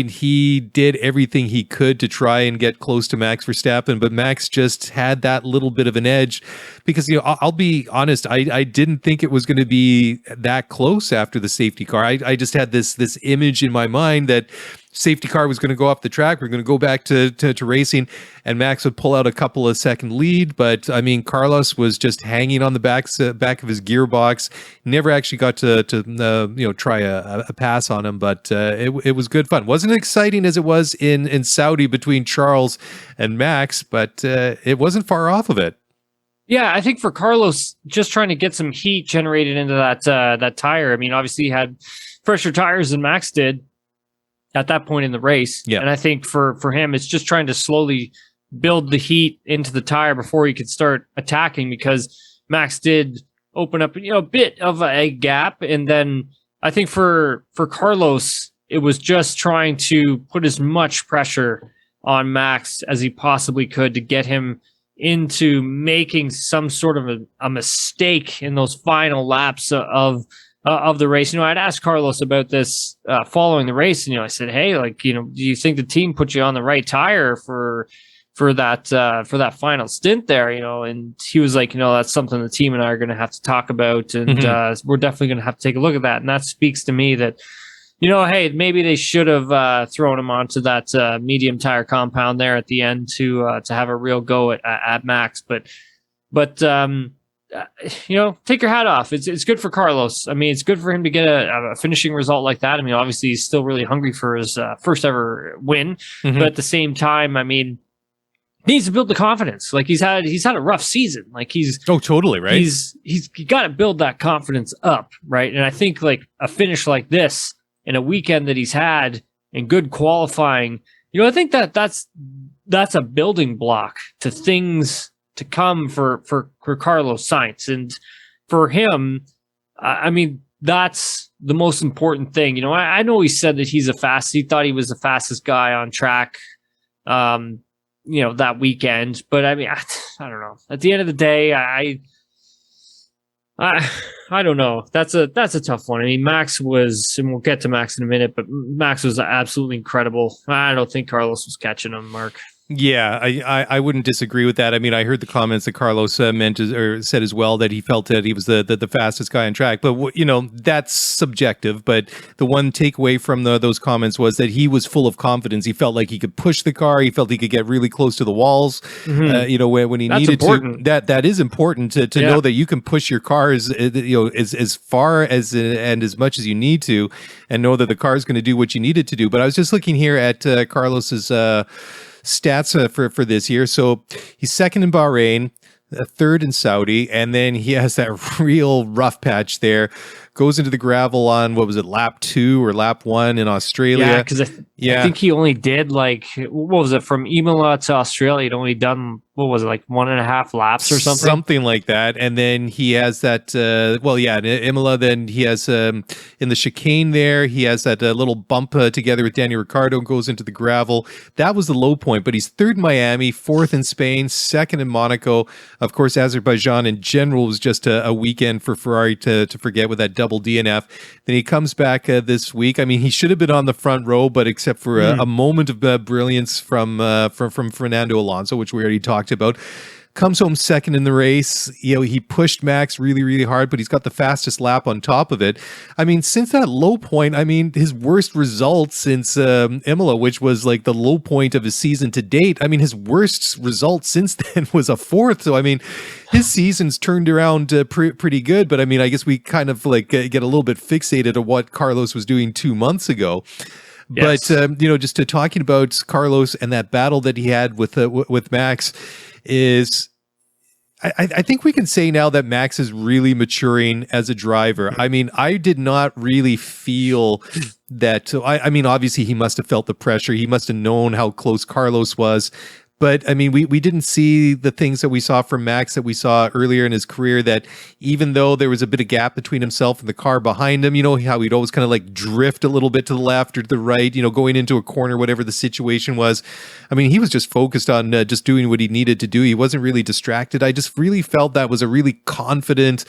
He did everything he could to try and get close to Max Verstappen, but Max just had that little bit of an edge because, I'll be honest, I didn't think it was going to be that close after the safety car. I just had this image in my mind that safety car was going to go off the track. We're going to go back to racing, and Max would pull out a couple of second lead. But Carlos was just hanging on the back of his gearbox. Never actually got to try a pass on him. But it was good fun. Wasn't exciting as it was in Saudi between Charles and Max, but it wasn't far off of it. Yeah, I think for Carlos, just trying to get some heat generated into that tire. Obviously he had fresher tires than Max did at that point in the race. Yeah. And I think for him, it's just trying to slowly build the heat into the tire before he could start attacking, because Max did open up, a bit of a gap. And then I think for Carlos, it was just trying to put as much pressure on Max as he possibly could to get him into making some sort of a mistake in those final laps of the race. I'd asked Carlos about this following the race, and I said, "Hey, do you think the team put you on the right tire for that final stint there?" And he was like, "That's something the team and I are going to have to talk about, and we're definitely going to have to take a look at that." And that speaks to me that, hey, maybe they should have thrown him onto that medium tire compound there at the end to have a real go at Max, but. Take your hat off. It's good for Carlos. It's good for him to get a finishing result like that. Obviously he's still really hungry for his first ever win, but at the same time, he needs to build the confidence. He's had a rough season. Totally right. He's got to build that confidence up, right? And I think a finish like this in a weekend that he's had and good qualifying, I think that's a building block to things to come for Carlos Sainz. And for him, that's the most important thing. I know he said that he thought he was the fastest guy on track, that weekend. But I don't know. At the end of the day, I don't know. That's a tough one. Max was, and we'll get to Max in a minute, but Max was absolutely incredible. I don't think Carlos was catching him, Mark. Yeah, I wouldn't disagree with that. I heard the comments that Carlos said as well, that he felt that he was the fastest guy on track. But, that's subjective. But the one takeaway from those comments was that he was full of confidence. He felt like he could push the car. He felt he could get really close to the walls, when he That's needed important. to. That is important to know that you can push your car as far as and as much as you need to, and know that the car is going to do what you need it to do. But I was just looking here at Carlos's stats for this year. So he's second in Bahrain, third in Saudi, and then he has that real rough patch there. Goes into the gravel on, lap 2 or lap 1 in Australia. Yeah, because I think he only did from Imola to Australia, he'd only done, 1.5 laps or something? Something like that. And then he has that, in Imola, then he has, in the chicane there, he has that little bump together with Daniel Ricciardo and goes into the gravel. That was the low point, but he's third in Miami, fourth in Spain, second in Monaco. Of course, Azerbaijan in general was just a weekend for Ferrari to forget with that double DNF. Then he comes back this week. He should have been on the front row, but except for a moment of brilliance from Fernando Alonso, which we already talked about. Comes home second in the race. He pushed Max really, really hard, but he's got the fastest lap on top of it. Since that low point, his worst result since Imola, which was the low point of his season to date. His worst result since then was a fourth. So, his season's turned around pretty good, but I guess we kind of get a little bit fixated on what Carlos was doing 2 months ago. Yes. But, just to talking about Carlos and that battle that he had with Max is, I think we can say now that Max is really maturing as a driver. I did not really feel that. Obviously he must have felt the pressure. He must have known how close Carlos was. But we didn't see the things that we saw from Max that we saw earlier in his career, that even though there was a bit of gap between himself and the car behind him, how he'd always kind of drift a little bit to the left or to the right, going into a corner, whatever the situation was. He was just focused on just doing what he needed to do. He wasn't really distracted. I just really felt that was a really confident,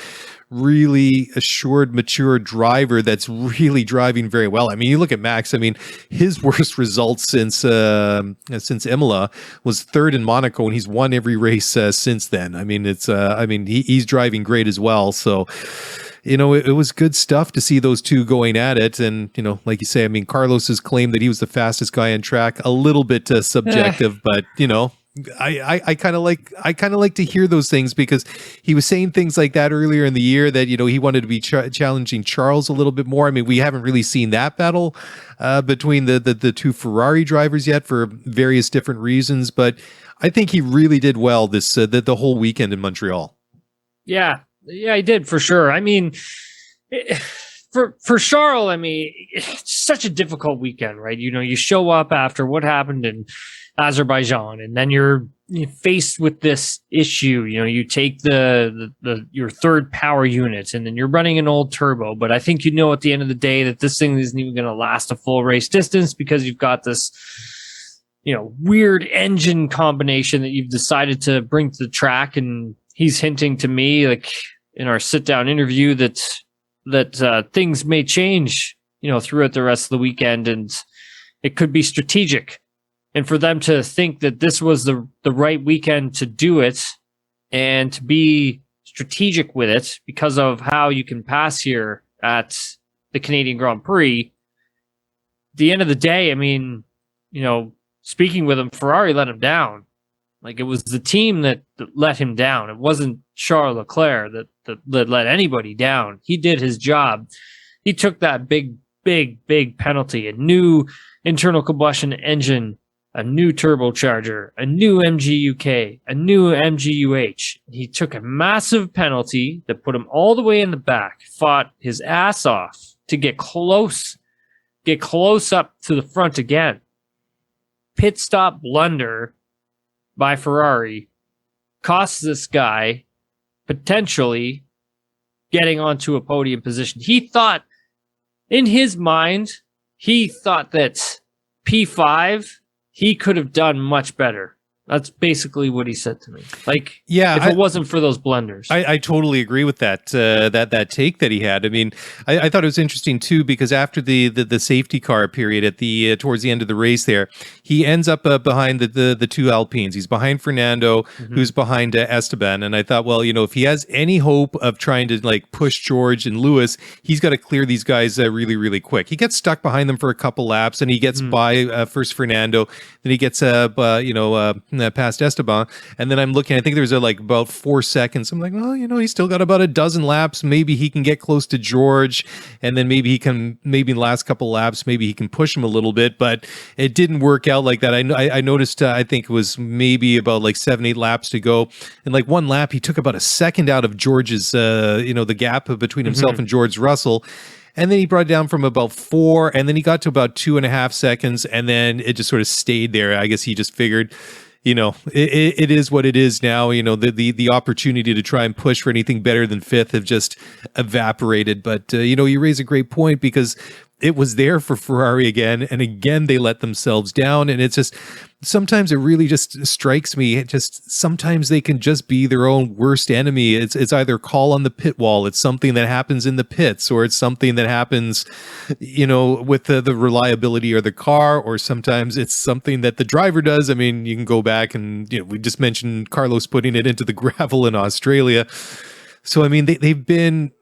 really assured, mature driver that's really driving very well. I mean, you look at Max. I mean, his worst results since Imola was third in Monaco, and he's won every race since then. I mean, he's driving great as well. So, it was good stuff to see those two going at it. And, like you say, I mean, Carlos's claim that he was the fastest guy on track, a little bit subjective, but, I kind of like to hear those things, because he was saying things like that earlier in the year that, he wanted to be challenging Charles a little bit more. I mean, we haven't really seen that battle between the two Ferrari drivers yet for various different reasons, but I think he really did well the whole weekend in Montreal. Yeah, he did for sure. I mean, for Charles, I mean, it's such a difficult weekend, right? You show up after what happened in Azerbaijan, and then you're faced with this issue. You take your third power unit, and then you're running an old turbo. But I think at the end of the day that this thing isn't even going to last a full race distance, because you've got this weird engine combination that you've decided to bring to the track. And he's hinting to me, like in our sit down interview, that things may change, throughout the rest of the weekend, and it could be strategic. And for them to think that this was the right weekend to do it and to be strategic with it because of how you can pass here at the Canadian Grand Prix, at the end of the day, I mean, speaking with him, Ferrari let him down. Like, it was the team that let him down. It wasn't Charles Leclerc that let anybody down. He did his job. He took that big penalty, a new internal combustion engine, a new turbocharger, a new MGUK, a new MGUH. He took a massive penalty that put him all the way in the back, fought his ass off to get close up to the front again. Pit stop blunder by Ferrari costs this guy potentially getting onto a podium position. He thought, in his mind, that P5, he could have done much better. That's basically what he said to me. Like, if it wasn't for those blunders. I totally agree with that that take that he had. I mean, I thought it was interesting too, because after the safety car period at the towards the end of the race there, he ends up behind the two Alpines. He's behind Fernando, who's behind Esteban. And I thought, well, if he has any hope of trying to like push George and Lewis, he's got to clear these guys really, really quick. He gets stuck behind them for a couple laps, and he gets by first Fernando, then he gets past Esteban, and then I'm looking, I think there's about 4 seconds. I'm like, well, he's still got about a dozen laps. Maybe he can get close to George, and then maybe in the last couple laps, maybe he can push him a little bit, but it didn't work out like that. I noticed, I think it was maybe about 7-8 laps to go, and one lap, he took about a second out of George's, the gap between himself and George Russell. And then he brought it down from about 4, and then he got to about 2.5 seconds, and then it just sort of stayed there. I guess he just figured, it is what it is now. The opportunity to try and push for anything better than fifth have just evaporated. But, you raise a great point, because it was there for Ferrari again, and again they let themselves down. And it's just, sometimes it really just strikes me, sometimes they can just be their own worst enemy. It's either call on the pit wall, it's something that happens in the pits, or it's something that happens with the reliability of the car, or sometimes it's something that the driver does. I mean, you can go back and we just mentioned Carlos putting it into the gravel in Australia. So I mean, they've been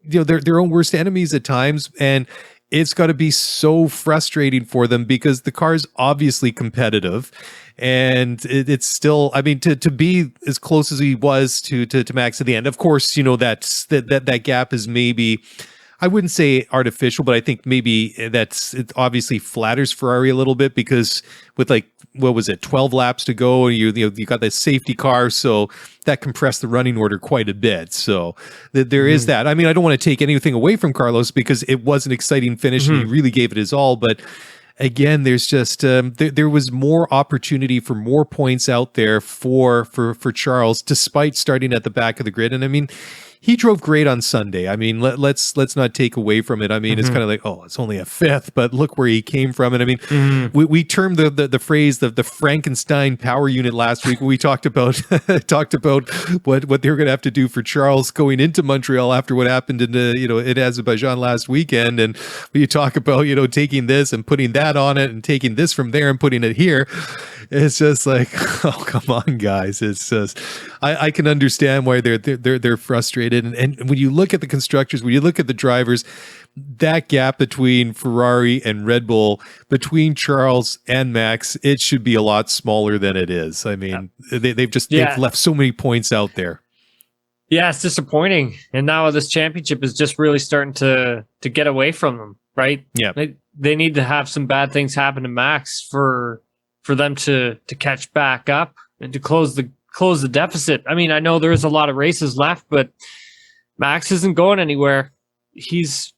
their own worst enemies at times, and it's got to be so frustrating for them, because the car's obviously competitive, and it's still, I mean, to be as close as he was to Max at the end. Of course, that gap is maybe, I wouldn't say artificial, but I think maybe it obviously flatters Ferrari a little bit, because with 12 laps to go, and you got that safety car, so that compressed the running order quite a bit. So there is that. I mean, I don't want to take anything away from Carlos, because it was an exciting finish and he really gave it his all. But again, there's just there was more opportunity for more points out there for Charles, despite starting at the back of the grid. And I mean, he drove great on Sunday. I mean, let's not take away from it. I mean, it's kind of like, oh, it's only a fifth, but look where he came from. And I mean, we termed the phrase the Frankenstein power unit last week when we talked about what they were going to have to do for Charles going into Montreal after what happened in in Azerbaijan last weekend. And you talk about taking this and putting that on it and taking this from there and putting it here. It's just like, oh, come on, guys. It's just, I can understand why they're frustrated. And when you look at the constructors, when you look at the drivers, that gap between Ferrari and Red Bull, between Charles and Max, it should be a lot smaller than it is. I mean, they've left so many points out there. Yeah, it's disappointing. And now this championship is just really starting to get away from them, right? Yeah. They need to have some bad things happen to Max for them to catch back up and to close the deficit. I mean, I know there's a lot of races left, but Max isn't going anywhere. He's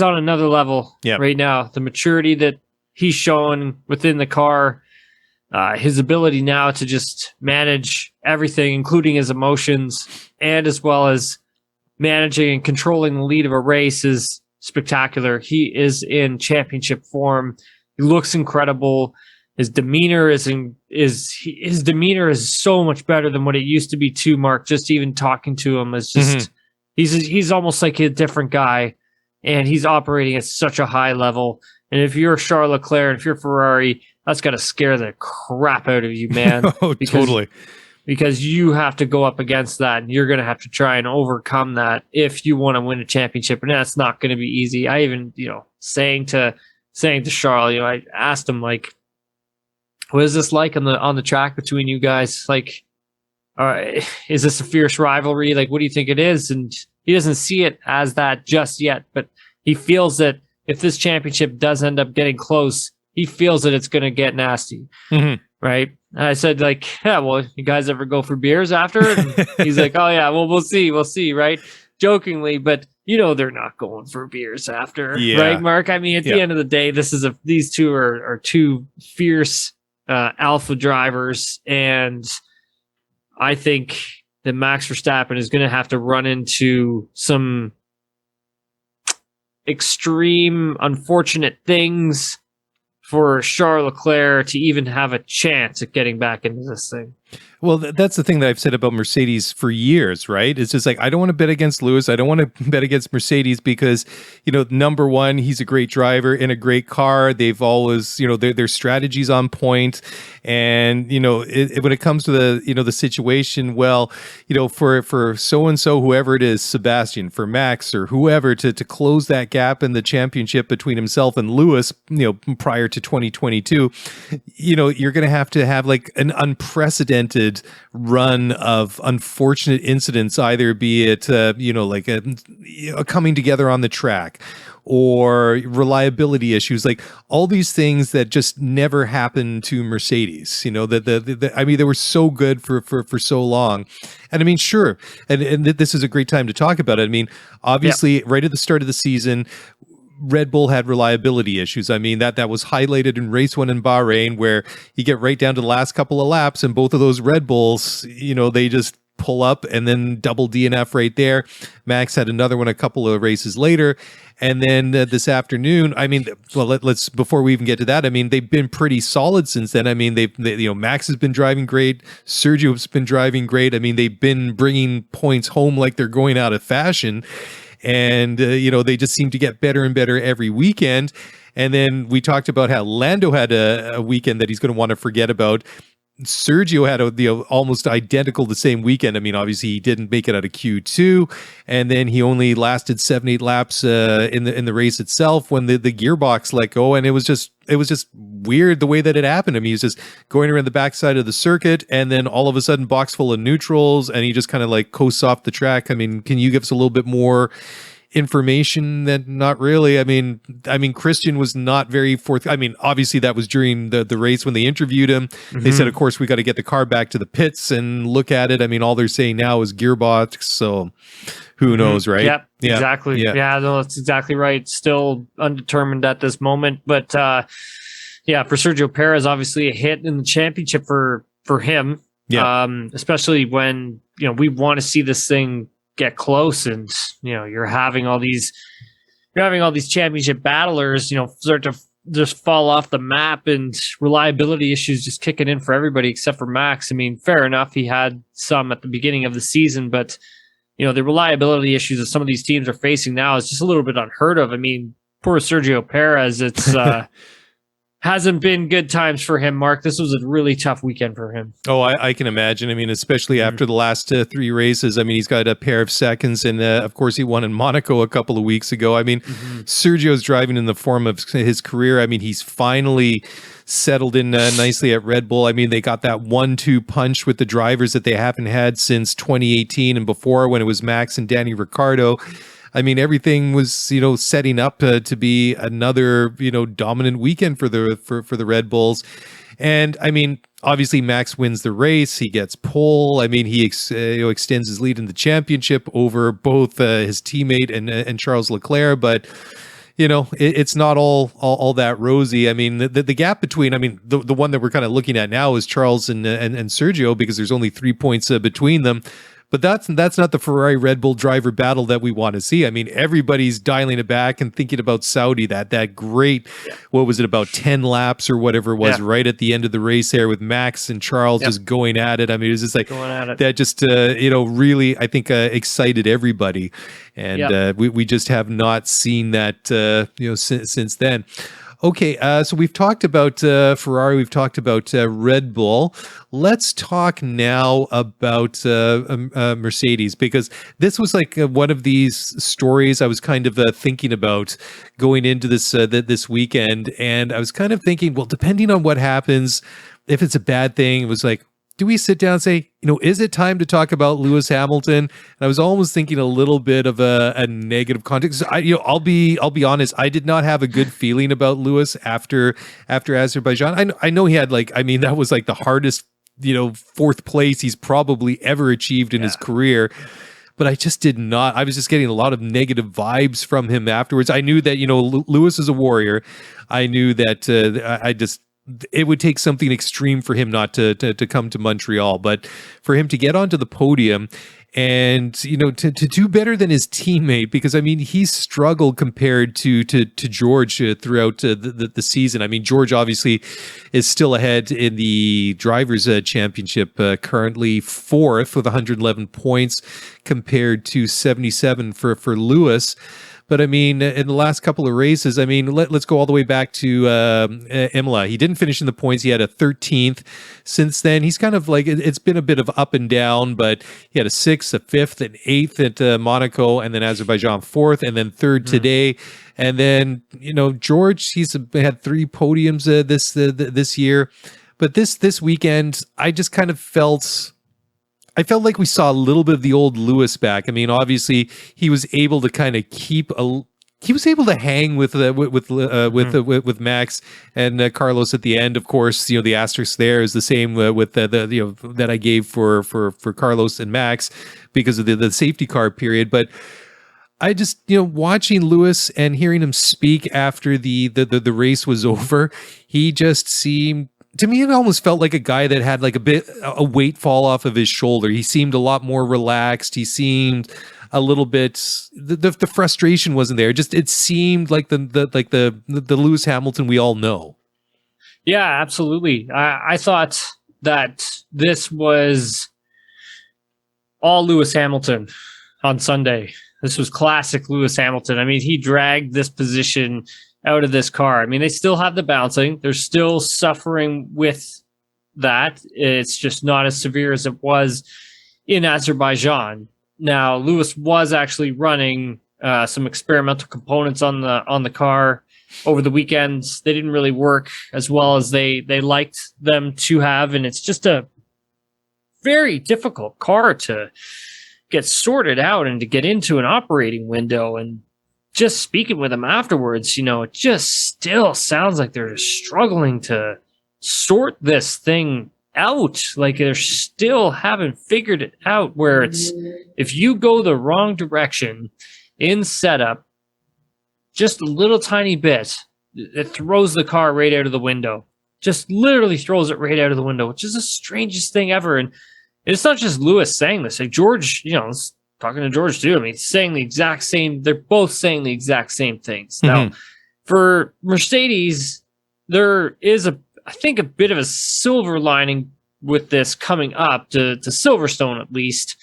on another level right now. The maturity that he's showing within the car, his ability now to just manage everything, including his emotions, and as well as managing and controlling the lead of a race, is spectacular. He is in championship form. He looks incredible. His demeanor is so much better than what it used to be too, Mark. Just even talking to him is just he's almost like a different guy, and he's operating at such a high level. And if you're Charles Leclerc and if you're Ferrari, that's got to scare the crap out of you, man. Oh, totally. Because you have to go up against that, and you're going to have to try and overcome that if you want to win a championship, and that's not going to be easy. I even, saying to Charles, I asked him, like, what is this like on the track between you guys? Like, is this a fierce rivalry? Like, what do you think it is? And he doesn't see it as that just yet, but he feels that if this championship does end up getting close, he feels that it's going to get nasty, right? And I said, like, yeah, well, you guys ever go for beers after? And he's like, oh yeah, well, we'll see, right? Jokingly, but they're not going for beers after, right, Mark? I mean, at the end of the day, these two are two fierce alpha drivers, and I think that Max Verstappen is going to have to run into some extreme, unfortunate things for Charles Leclerc to even have a chance at getting back into this thing. Well, that's the thing that I've said about Mercedes for years, right? It's just like, I don't want to bet against Lewis. I don't want to bet against Mercedes because, number one, he's a great driver in a great car. They've always, their strategy's on point. And, when it comes to the situation, well, for so-and-so, whoever it is, Sebastian, for Max or whoever to close that gap in the championship between himself and Lewis, prior to 2022, you're going to have like an unprecedented run of unfortunate incidents, either be it like a coming together on the track or reliability issues, like all these things that just never happened to Mercedes. I mean, they were so good for so long. And I mean, sure, and this is a great time to talk about it. I mean, obviously, right at the start of the season, Red Bull had reliability issues. I mean, that was highlighted in race 1 in Bahrain, where you get right down to the last couple of laps and both of those Red Bulls, they just pull up and then double DNF right there. Max had another one a couple of races later. And then this afternoon, I mean, well, let's before we even get to that, I mean, they've been pretty solid since then. I mean, they Max has been driving great. Sergio's been driving great. I mean, they've been bringing points home like they're going out of fashion. And, they just seem to get better and better every weekend. And then we talked about how Lando had a weekend that he's going to want to forget about. Sergio had almost identical the same weekend. I mean, obviously he didn't make it out of Q2, and then he only lasted 7-8 laps in the race itself when the gearbox let go, and it was just weird the way that it happened. I mean, he was just going around the backside of the circuit, and then all of a sudden, box full of neutrals, and he just kind of like coasts off the track. I mean, can you give us a little bit more information? That not really. I mean, Christian was not very I mean, obviously that was during the race when they interviewed him. They said, of course, we got to get the car back to the pits and look at it. I mean, all they're saying now is gearbox. So who knows, right? Yep, yeah, exactly. Yeah, no, that's exactly right. Still undetermined at this moment. But for Sergio Perez, obviously a hit in the championship for him. Yeah. Especially when, we want to see this thing get close, and you're having all these championship battlers, start to just fall off the map, and reliability issues just kicking in for everybody except for Max. I mean, fair enough, he had some at the beginning of the season, but the reliability issues that some of these teams are facing now is just a little bit unheard of. I mean, poor Sergio Perez, it's hasn't been good times for him, Mark. This was a really tough weekend for him. Oh, I can imagine. I mean, especially after the last 3 races. I mean, he's got a pair of seconds, and of course, he won in Monaco a couple of weeks ago. I mean, Sergio's driving in the form of his career. I mean, he's finally settled in nicely at Red Bull. I mean, they got that 1-2 punch with the drivers that they haven't had since 2018 and before, when it was Max and Danny Ricciardo. I mean, everything was, setting up to be another, dominant weekend for the Red Bulls. And I mean, obviously Max wins the race. He gets pole. I mean, he extends his lead in the championship over both his teammate and Charles Leclerc. But it's not all that rosy. I mean, the gap between, I mean, the one that we're kind of looking at now is Charles and Sergio, because there's only 3 points between them. But that's not the Ferrari Red Bull driver battle that we want to see. I mean, everybody's dialing it back and thinking about Saudi, that great, what was it, about 10 laps or whatever it was, right at the end of the race there with Max and Charles just going at it. I mean, it was just like that just, really, I think, excited everybody. And we just have not seen that, since then. Okay, so we've talked about Ferrari, we've talked about Red Bull. Let's talk now about Mercedes, because this was like one of these stories I was kind of thinking about going into this weekend, and I was kind of thinking, well, depending on what happens, if it's a bad thing, it was like, do we sit down and say, is it time to talk about Lewis Hamilton? And I was almost thinking a little bit of a negative context. I'll be honest. I did not have a good feeling about Lewis after Azerbaijan. I know he had that was like the hardest, fourth place he's probably ever achieved in his career. But I just did not. I was just getting a lot of negative vibes from him afterwards. I knew that, Lewis is a warrior. I knew that it would take something extreme for him not to come to Montreal, but for him to get onto the podium and, to do better than his teammate, because I mean, he's struggled compared to George throughout the season. I mean, George obviously is still ahead in the Drivers' Championship, currently fourth with 111 points compared to 77 for Lewis. But I mean, in the last couple of races, I mean, let's go all the way back to Imola. He didn't finish in the points. He had a 13th. Since then, he's kind of like, it's been a bit of up and down, but he had a 6th, a 5th, an 8th at Monaco, and then Azerbaijan 4th, and then 3rd today. And then, George, he's had 3 podiums this year. But this weekend, I just kind of felt like we saw a little bit of the old Lewis back. I mean, obviously, he was able to kind of he was able to hang with Max and Carlos at the end. Of course, the asterisk there is the same with that I gave for Carlos and Max because of the safety car period. But I just, watching Lewis and hearing him speak after the race was over, he just seemed, to me, it almost felt like a guy that had like a weight fall off of his shoulder. He seemed a lot more relaxed. He seemed a little bit, the frustration wasn't there. Just, it seemed like the Lewis Hamilton we all know. Yeah, absolutely. I thought that this was all Lewis Hamilton on Sunday. This was classic Lewis Hamilton. I mean, he dragged this position out of this car. I mean, they still have the bouncing. They're still suffering with that. It's just not as severe as it was in Azerbaijan. Now, Lewis was actually running some experimental components on the car over the weekends. They didn't really work as well as they liked them to have, and it's just a very difficult car to get sorted out and to get into an operating window. And just speaking with them afterwards, it just still sounds like they're struggling to sort this thing out. Like they still haven't figured it out, where it's, if you go the wrong direction in setup, just a little tiny bit, it throws the car right out of the window. Just literally throws it right out of the window, which is the strangest thing ever. And it's not just Lewis saying this. Like George, talking to George too. I mean, saying the exact same. They're both saying the exact same things. Now, for Mercedes, there is I think a bit of a silver lining with this coming up to Silverstone, at least.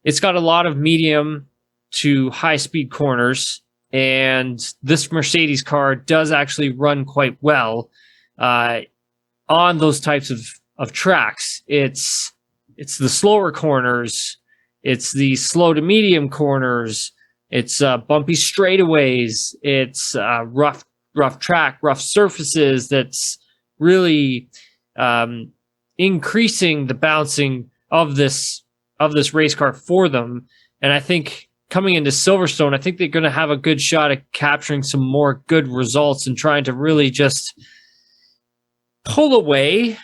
It's got a lot of medium to high speed corners, and this Mercedes car does actually run quite well on those types of tracks. It's the slower corners, it's the slow to medium corners, it's bumpy straightaways, it's rough track, rough surfaces that's really increasing the bouncing of this race car for them. And I think coming into Silverstone, I think they're going to have a good shot at capturing some more good results and trying to really just pull away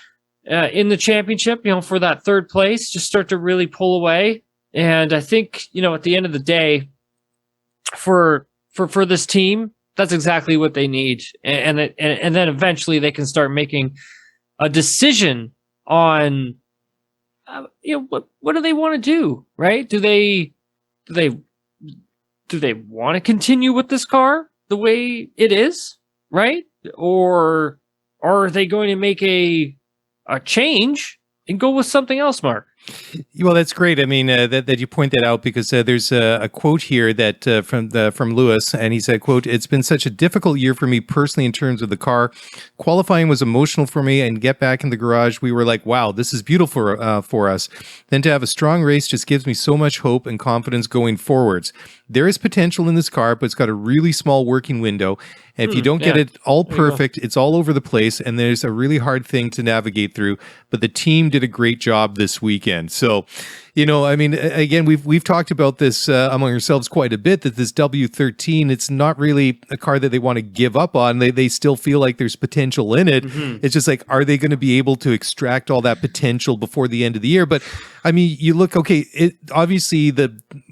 in the championship, for that third place, just start to really pull away. And I think, at the end of the day, for this team, that's exactly what they need. And then eventually they can start making a decision on, what do they want to do, right? Do they want to continue with this car the way it is, right? Or are they going to make a change and go with something else, Mark? Well, that's great. I mean, that you point that out, because there's a quote here that from Lewis, and he said, quote, "It's been such a difficult year for me personally in terms of the car. Qualifying was emotional for me, and get back in the garage, we were like, wow, this is beautiful for us. Then to have a strong race just gives me so much hope and confidence going forwards. There is potential in this car, but it's got a really small working window. And if you don't get it all perfect, it's all over the place, and there's a really hard thing to navigate through. But the team did a great job this weekend." So, I mean, again, we've talked about this among ourselves quite a bit, that this W13, it's not really a car that they want to give up on. They still feel like there's potential in it. It's just like, are they going to be able to extract all that potential before the end of the year? But I mean, you look, obviously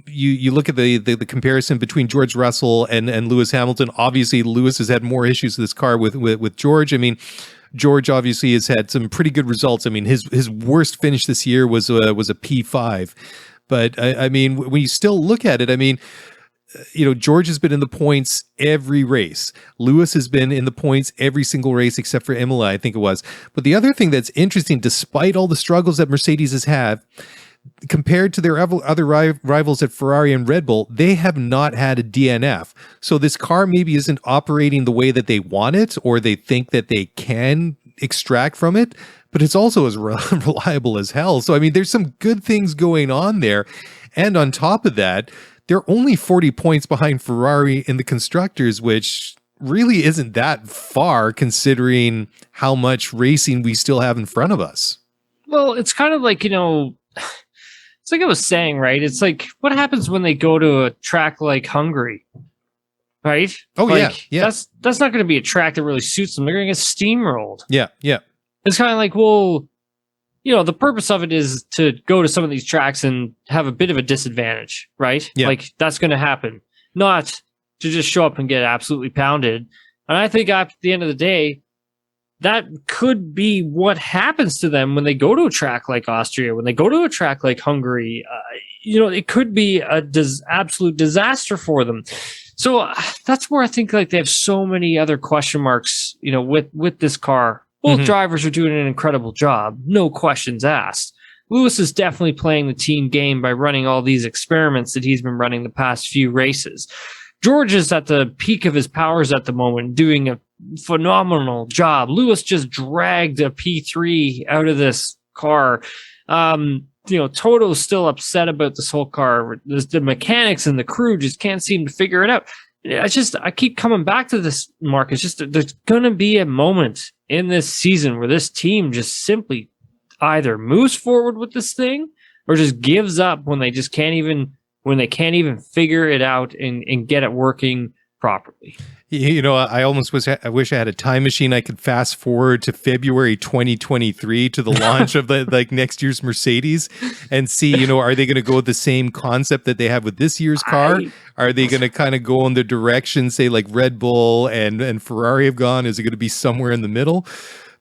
you look at the comparison between George Russell and Lewis Hamilton. Obviously, Lewis has had more issues with this car with George. I mean, George obviously has had some pretty good results. I mean, his worst finish this year was a P5. But I mean, when you still look at it, I mean, George has been in the points every race. Lewis has been in the points every single race except for Imola, I think it was. But the other thing that's interesting, despite all the struggles that Mercedes has had, compared to their other rivals at Ferrari and Red Bull, they have not had a DNF. So this car maybe isn't operating the way that they want it, or they think that they can extract from it, but it's also as reliable as hell. So, I mean, there's some good things going on there. And on top of that, they're only 40 points behind Ferrari in the constructors, which really isn't that far considering how much racing we still have in front of us. Well, it's kind of like, it's like I was saying, right? It's like, what happens when they go to a track like Hungary, right? Oh, like, yeah. That's not going to be a track that really suits them. They're going to get steamrolled. Yeah. It's kind of like, well, the purpose of it is to go to some of these tracks and have a bit of a disadvantage, right? Yeah. Like, that's going to happen. Not to just show up and get absolutely pounded. And I think at the end of the day, that could be what happens to them when they go to a track like Austria, when they go to a track like Hungary. It could be a absolute disaster for them. So that's where I think like they have so many other question marks, with this car. Both drivers are doing an incredible job. No questions asked. Lewis is definitely playing the team game by running all these experiments that he's been running the past few races. George is at the peak of his powers at the moment, doing a phenomenal job. Lewis just dragged a P3 out of this car. Toto's still upset about this whole car. The mechanics and the crew just can't seem to figure it out. I keep coming back to this, Mark. It's just, there's going to be a moment in this season where this team just simply either moves forward with this thing or just gives up when they can't even figure it out and get it working properly. I almost wish I had a time machine. I could fast forward to February 2023 to the launch of the next year's Mercedes and see, are they going to go with the same concept that they have with this year's car? Are they going to kind of go in the direction, say, like Red Bull and Ferrari have gone? Is it going to be somewhere in the middle?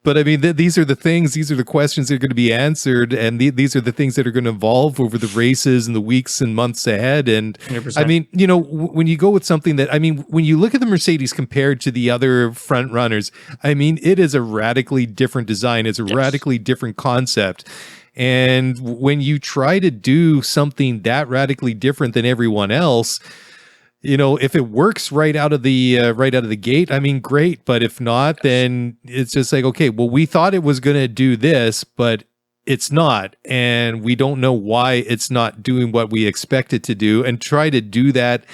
But I mean, these are the questions that are going to be answered, and these are the things that are going to evolve over the races and the weeks and months ahead. And 100%. I mean, when you go with something that, I mean, when you look at the Mercedes compared to the other front runners, I mean, it is a radically different design. It's a radically different concept. And when you try to do something that radically different than everyone else, if it works right out of the gate, I mean, great. But if not, then it's just like, okay, well, we thought it was going to do this, but it's not. And we don't know why it's not doing what we expect it to do, and try to do that,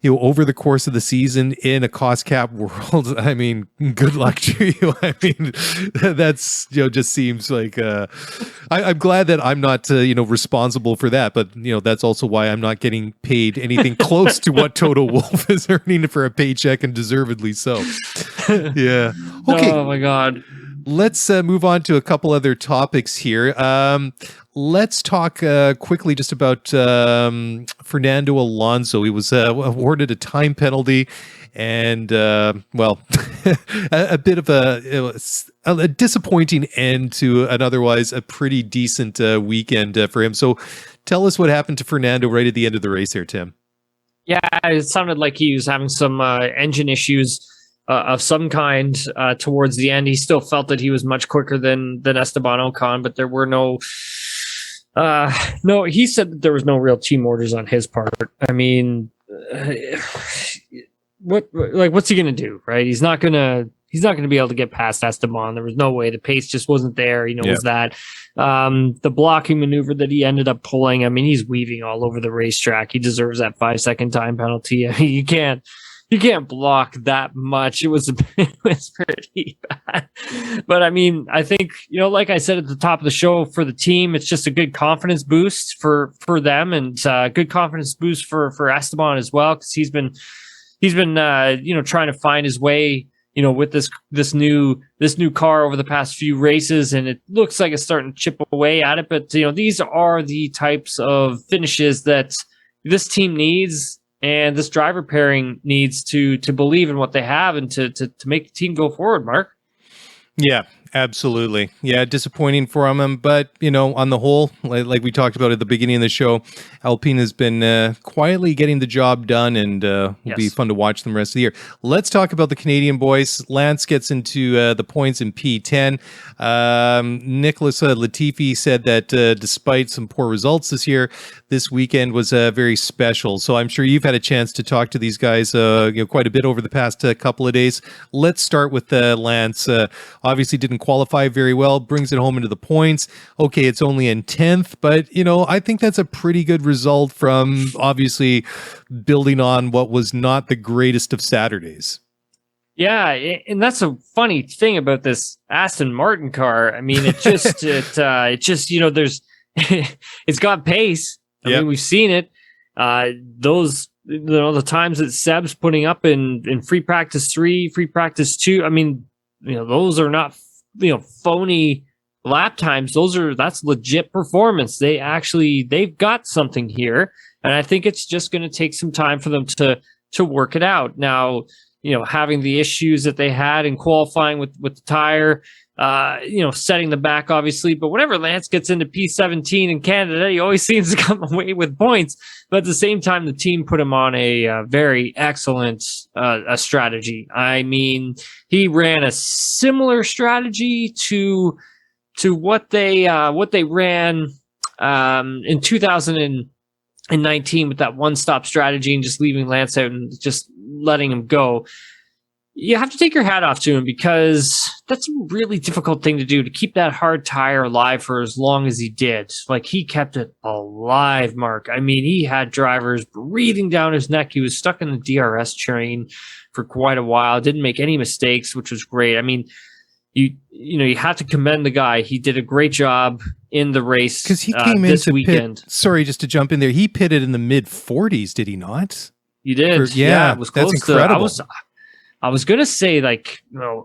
over the course of the season in a cost cap world. I mean, good luck to you. I mean, that's, just seems like, I'm glad that I'm not, responsible for that, but that's also why I'm not getting paid anything close to what Toto Wolff is earning for a paycheck, and deservedly so. Yeah. Okay. Oh my God. Let's move on to a couple other topics here. Let's talk quickly just about Fernando Alonso. He was awarded a time penalty, and a bit of a disappointing end to an otherwise a pretty decent weekend for him. So tell us what happened to Fernando right at the end of the race here, Tim. Yeah, it sounded like he was having some engine issues of some kind towards the end. He still felt that he was much quicker than Esteban Ocon, but there were no, he said that there was no real team orders on his part. I mean, what's he going to do, right? He's not going to be able to get past Esteban. There was no way. The pace just wasn't there. He knows that. The blocking maneuver that he ended up pulling, I mean, he's weaving all over the racetrack. He deserves that 5-second time penalty. I mean, you can't block that much. It was pretty bad. But I mean, I think, like I said at the top of the show, for the team, it's just a good confidence boost for them, and good confidence boost for Esteban as well, because he's been trying to find his way, with this new car over the past few races, and it looks like it's starting to chip away at it. But these are the types of finishes that this team needs, and this driver pairing needs to believe in what they have, and to make the team go forward, Mark. Yeah, absolutely. Yeah, disappointing for him. But, on the whole, like we talked about at the beginning of the show, Alpine has been quietly getting the job done, and will be fun to watch them the rest of the year. Let's talk about the Canadian boys. Lance gets into the points in P10. Nicholas Latifi said that despite some poor results this year, this weekend was very special. So I'm sure you've had a chance to talk to these guys quite a bit over the past couple of days. Let's start with Lance. Obviously didn't qualify very well, brings it home into the points. Okay, it's only in 10th, but I think that's a pretty good result from obviously building on what was not the greatest of Saturdays. Yeah, and that's a funny thing about this Aston Martin car. I mean, it just there's it's got pace. I mean, we've seen it. Those the times that Seb's putting up in free practice 3, free practice 2. I mean, those are not phony lap times. That's legit performance. They've got something here, and I think it's just going to take some time for them to work it out. Now, having the issues that they had in qualifying with the tire, setting the back, obviously. But whenever Lance gets into P17 in Canada, he always seems to come away with points. But at the same time, the team put him on a very excellent a strategy. I mean, he ran a similar strategy to what they ran in 2019 with that one-stop strategy and just leaving Lance out and just letting him go. You have to take your hat off to him, because that's a really difficult thing to do, to keep that hard tire alive for as long as he did. Like, he kept it alive, Mark. I mean, he had drivers breathing down his neck. He was stuck in the DRS train for quite a while. Didn't make any mistakes, which was great. I mean, you have to commend the guy. He did a great job in the race, because he came this into weekend. Sorry, just to jump in there. He pitted in the mid 40s, did he not? You did. Yeah, it was close. That's incredible. I was going to say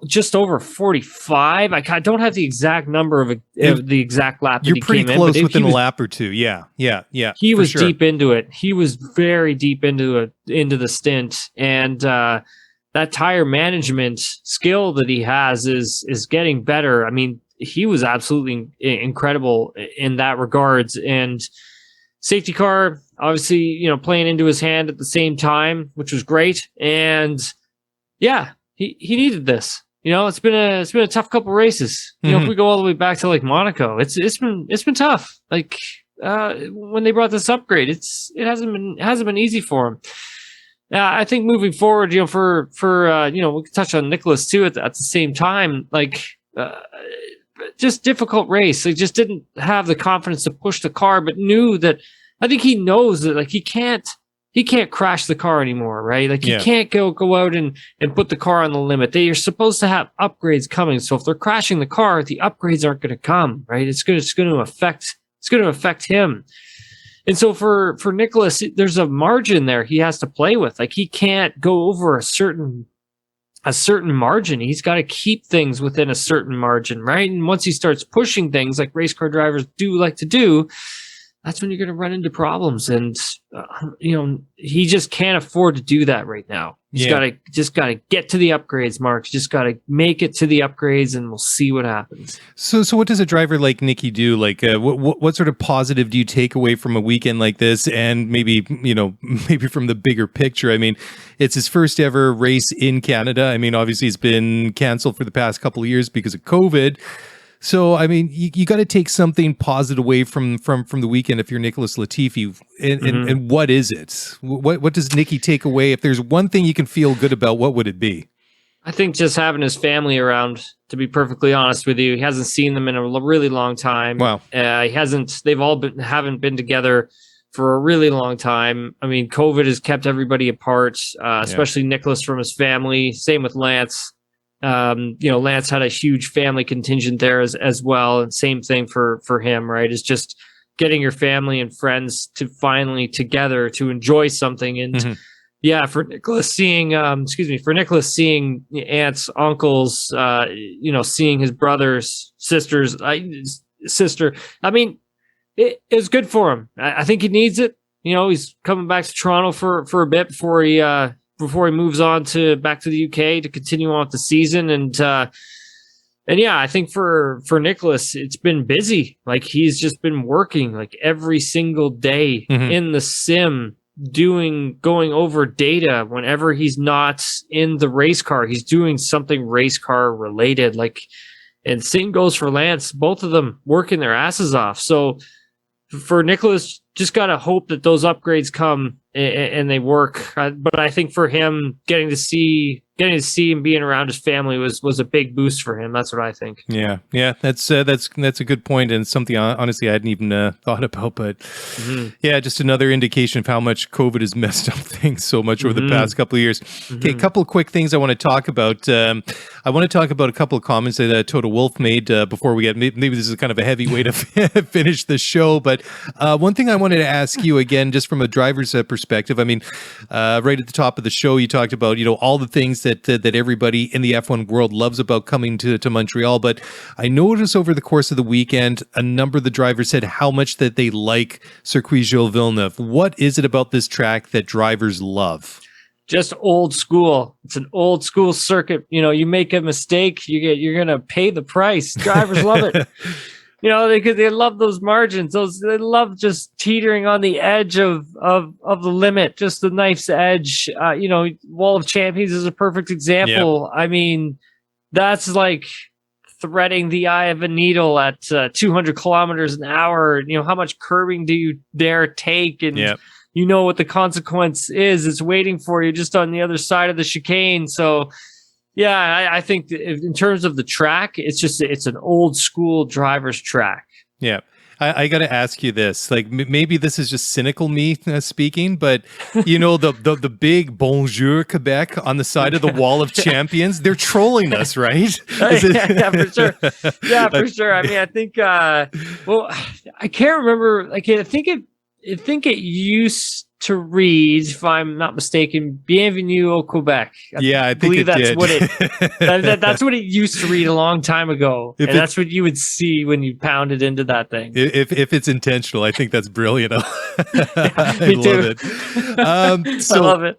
just over 45. I don't have the exact number of the exact lap that he came in. You're pretty close, within a lap or two. Yeah. He was deep into it. He was very deep into the stint. And that that tire management skill that he has is getting better. I mean, he was absolutely incredible in that regards. And safety car, obviously, you know, playing into his hand at the same time, which was great. And yeah, he needed this. You know, it's been a tough couple races. You know, if we go all the way back to like Monaco, it's been tough. Like when they brought this upgrade, it hasn't been easy for him. I think moving forward, you know, for you know, we could touch on Nicholas too at the same time. Like just difficult race. They just didn't have the confidence to push the car, but knew that. I think he knows that like he can't crash the car anymore, right? Like he can't go out and put the car on the limit. They are supposed to have upgrades coming. So if they're crashing the car, the upgrades aren't going to come, right? It's going to affect him. And so for Nicholas, there's a margin there he has to play with. Like he can't go over a certain margin. He's got to keep things within a certain margin, right? And once he starts pushing things like race car drivers do like to do, that's when you're going to run into problems. And, you know, he just can't afford to do that right now. He's got to get to the upgrades, Mark. Just got to make it to the upgrades, and we'll see what happens. So what does a driver like Nicky do? Like, what sort of positive do you take away from a weekend like this? And maybe, you know, maybe from the bigger picture. I mean, it's his first ever race in Canada. I mean, obviously, it's been canceled for the past couple of years because of COVID. So, I mean, you got to take something positive away from the weekend if you're Nicholas Latifi. And what is it? What does Nicky take away? If there's one thing you can feel good about, what would it be? I think just having his family around, to be perfectly honest with you. He hasn't seen them in a really long time. Wow. They've all haven't been together for a really long time. I mean, COVID has kept everybody apart, especially Nicholas from his family. Same with Lance. You know, Lance had a huge family contingent there as well. And same thing for him, right? It's just getting your family and friends to finally together to enjoy something. And for Nicholas seeing, aunts, uncles, you know, seeing his brothers, sisters, sister. I mean, it was good for him. I think he needs it. You know, he's coming back to Toronto for a bit before he moves on back to the UK to continue on with the season. And I think for Nicholas, it's been busy. Like he's just been working like every single day in the sim, going over data. Whenever he's not in the race car, he's doing something race car related. Like, and same goes for Lance, both of them working their asses off. So for Nicholas, just got to hope that those upgrades come and they work. But I think for him, getting to see him being around his family was a big boost for him. That's what I think. Yeah, that's a good point, and something honestly I hadn't even thought about. But just another indication of how much COVID has messed up things so much over the past couple of years. Okay, a couple of quick things I want to talk about. I want to talk about a couple of comments that Toto Wolff made before we get. Maybe this is kind of a heavy way to finish the show, but one thing I wanted to ask you again, just from a driver's perspective. I mean, right at the top of the show, you talked about, you know, all the things that everybody in the F1 world loves about coming to Montreal. But I noticed over the course of the weekend, a number of the drivers said how much that they like Circuit Gilles Villeneuve. What is it about this track that drivers love? Just old school. It's an old school circuit. You know, you make a mistake, you're going to pay the price. Drivers love it. You know, they love those margins. They love just teetering on the edge of the limit, just the knife's edge. You know, Wall of Champions is a perfect example. Yep. I mean, that's like threading the eye of a needle at 200 kilometers an hour. You know, how much curbing do you dare take? And you know what the consequence is. It's waiting for you just on the other side of the chicane. So, yeah, I think in terms of the track, it's an old school driver's track. Yeah. I got to ask you this, like maybe this is just cynical me speaking, but you know, the big Bonjour Quebec on the side of the Wall of Champions, they're trolling us, right? Yeah, for sure. Yeah, for sure. I mean, I think, I can't remember. Like, I think it used to read, if I'm not mistaken, Bienvenue au Quebec. I believe that's did. what it that's what it used to read a long time ago. And that's what you would see when you pounded into that thing. If it's intentional, I think that's brilliant. I me too. love it. I love it.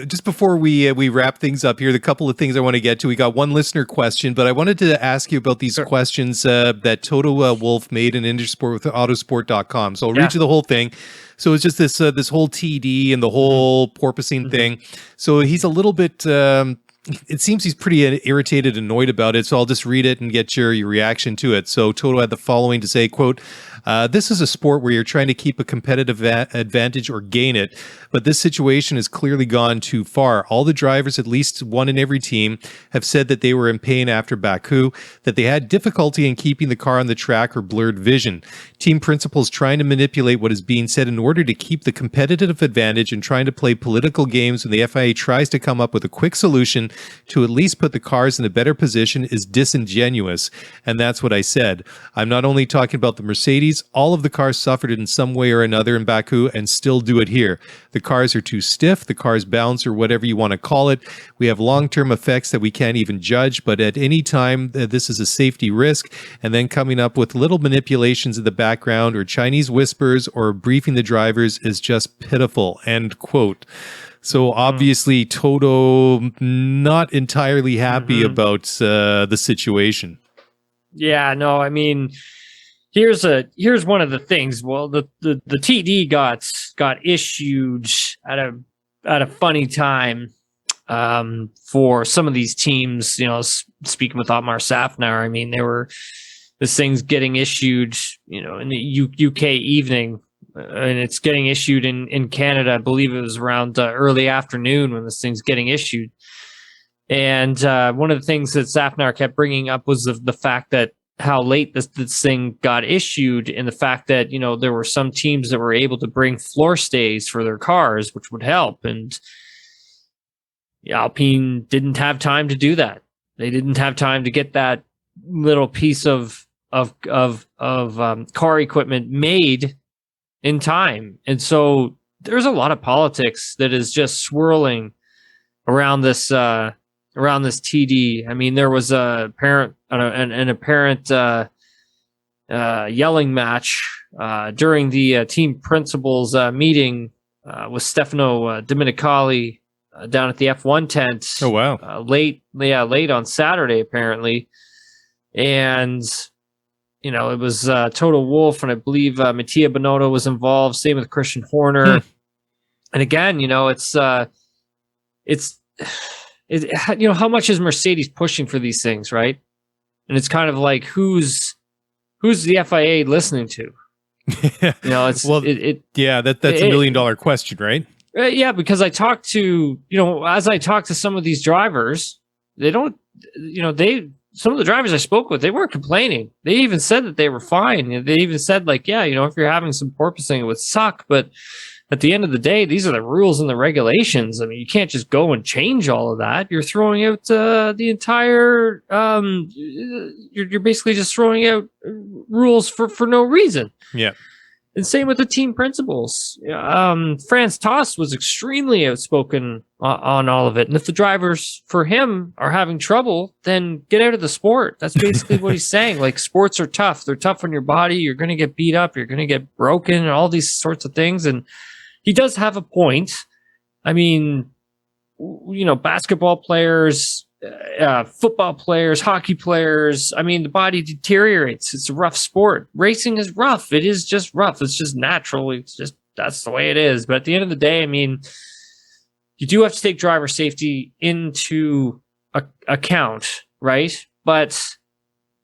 Just before we wrap things up here, the couple of things I want to get to. We got one listener question, but I wanted to ask you about these questions that Toto Wolff made in Intersport with Autosport.com. So I'll read you the whole thing. So it's just this whole TD and the whole porpoising thing. So he's a little bit, it seems he's pretty irritated, annoyed about it. So I'll just read it and get your reaction to it. So Toto had the following to say, quote, this is a sport where you're trying to keep a competitive advantage or gain it, but this situation has clearly gone too far. All the drivers, at least one in every team, have said that they were in pain after Baku, that they had difficulty in keeping the car on the track or blurred vision. Team principals trying to manipulate what is being said in order to keep the competitive advantage and trying to play political games when the FIA tries to come up with a quick solution to at least put the cars in a better position is disingenuous. And that's what I said. I'm not only talking about the Mercedes. All of the cars suffered in some way or another in Baku and still do it here. The cars are too stiff, the cars bounce, or whatever you want to call it. We have long-term effects that we can't even judge, but at any time, this is a safety risk. And then coming up with little manipulations in the background or Chinese whispers or briefing the drivers is just pitiful, end quote. So obviously, Toto not entirely happy about the situation. Yeah, no, I mean, here's one of the things. Well, the TD got issued at a funny time for some of these teams. You know, speaking with Otmar Safnauer, I mean, this thing's getting issued, you know, in the UK evening. And it's getting issued in Canada. I believe it was around early afternoon when this thing's getting issued. And one of the things that Safnauer kept bringing up was the fact that how late this thing got issued, and the fact that, you know, there were some teams that were able to bring floor stays for their cars, which would help. And Alpine didn't have time to do that. They didn't have time to get that little piece of car equipment made in time. And so there's a lot of politics that is just swirling around this TD. I mean, there was an apparent yelling match during the team principals meeting with Stefano Domenicali down at the F1 tent. Oh wow! Late on Saturday apparently, and you know, it was Toto Wolff, and I believe Mattia Binotto was involved. Same with Christian Horner. And again, you know, it's you know, how much is Mercedes pushing for these things, right? And it's kind of like, who's the FIA listening to? You know, it's well, that's $1 million question, right? Yeah, because I talked to, you know, as I talked to some of these drivers, they don't, you know, some of the drivers I spoke with, they weren't complaining. They even said that they were fine. They even said, like, yeah, you know, if you're having some porpoising, it would suck. But at the end of the day, these are the rules and the regulations. I mean, you can't just go and change all of that. You're throwing out the entire, you're basically just throwing out rules for no reason. Yeah. And same with the team principals. Franz Tost was extremely outspoken on all of it. And if the drivers for him are having trouble, then get out of the sport. That's basically what he's saying. Like, sports are tough. They're tough on your body. You're going to get beat up. You're going to get broken and all these sorts of things. And he does have a point. I mean, you know, basketball players, football players, hockey players. I mean, the body deteriorates. It's a rough sport. Racing is rough. It is just rough. It's just natural. It's just, that's the way it is. But at the end of the day, I mean, you do have to take driver safety into account, right? But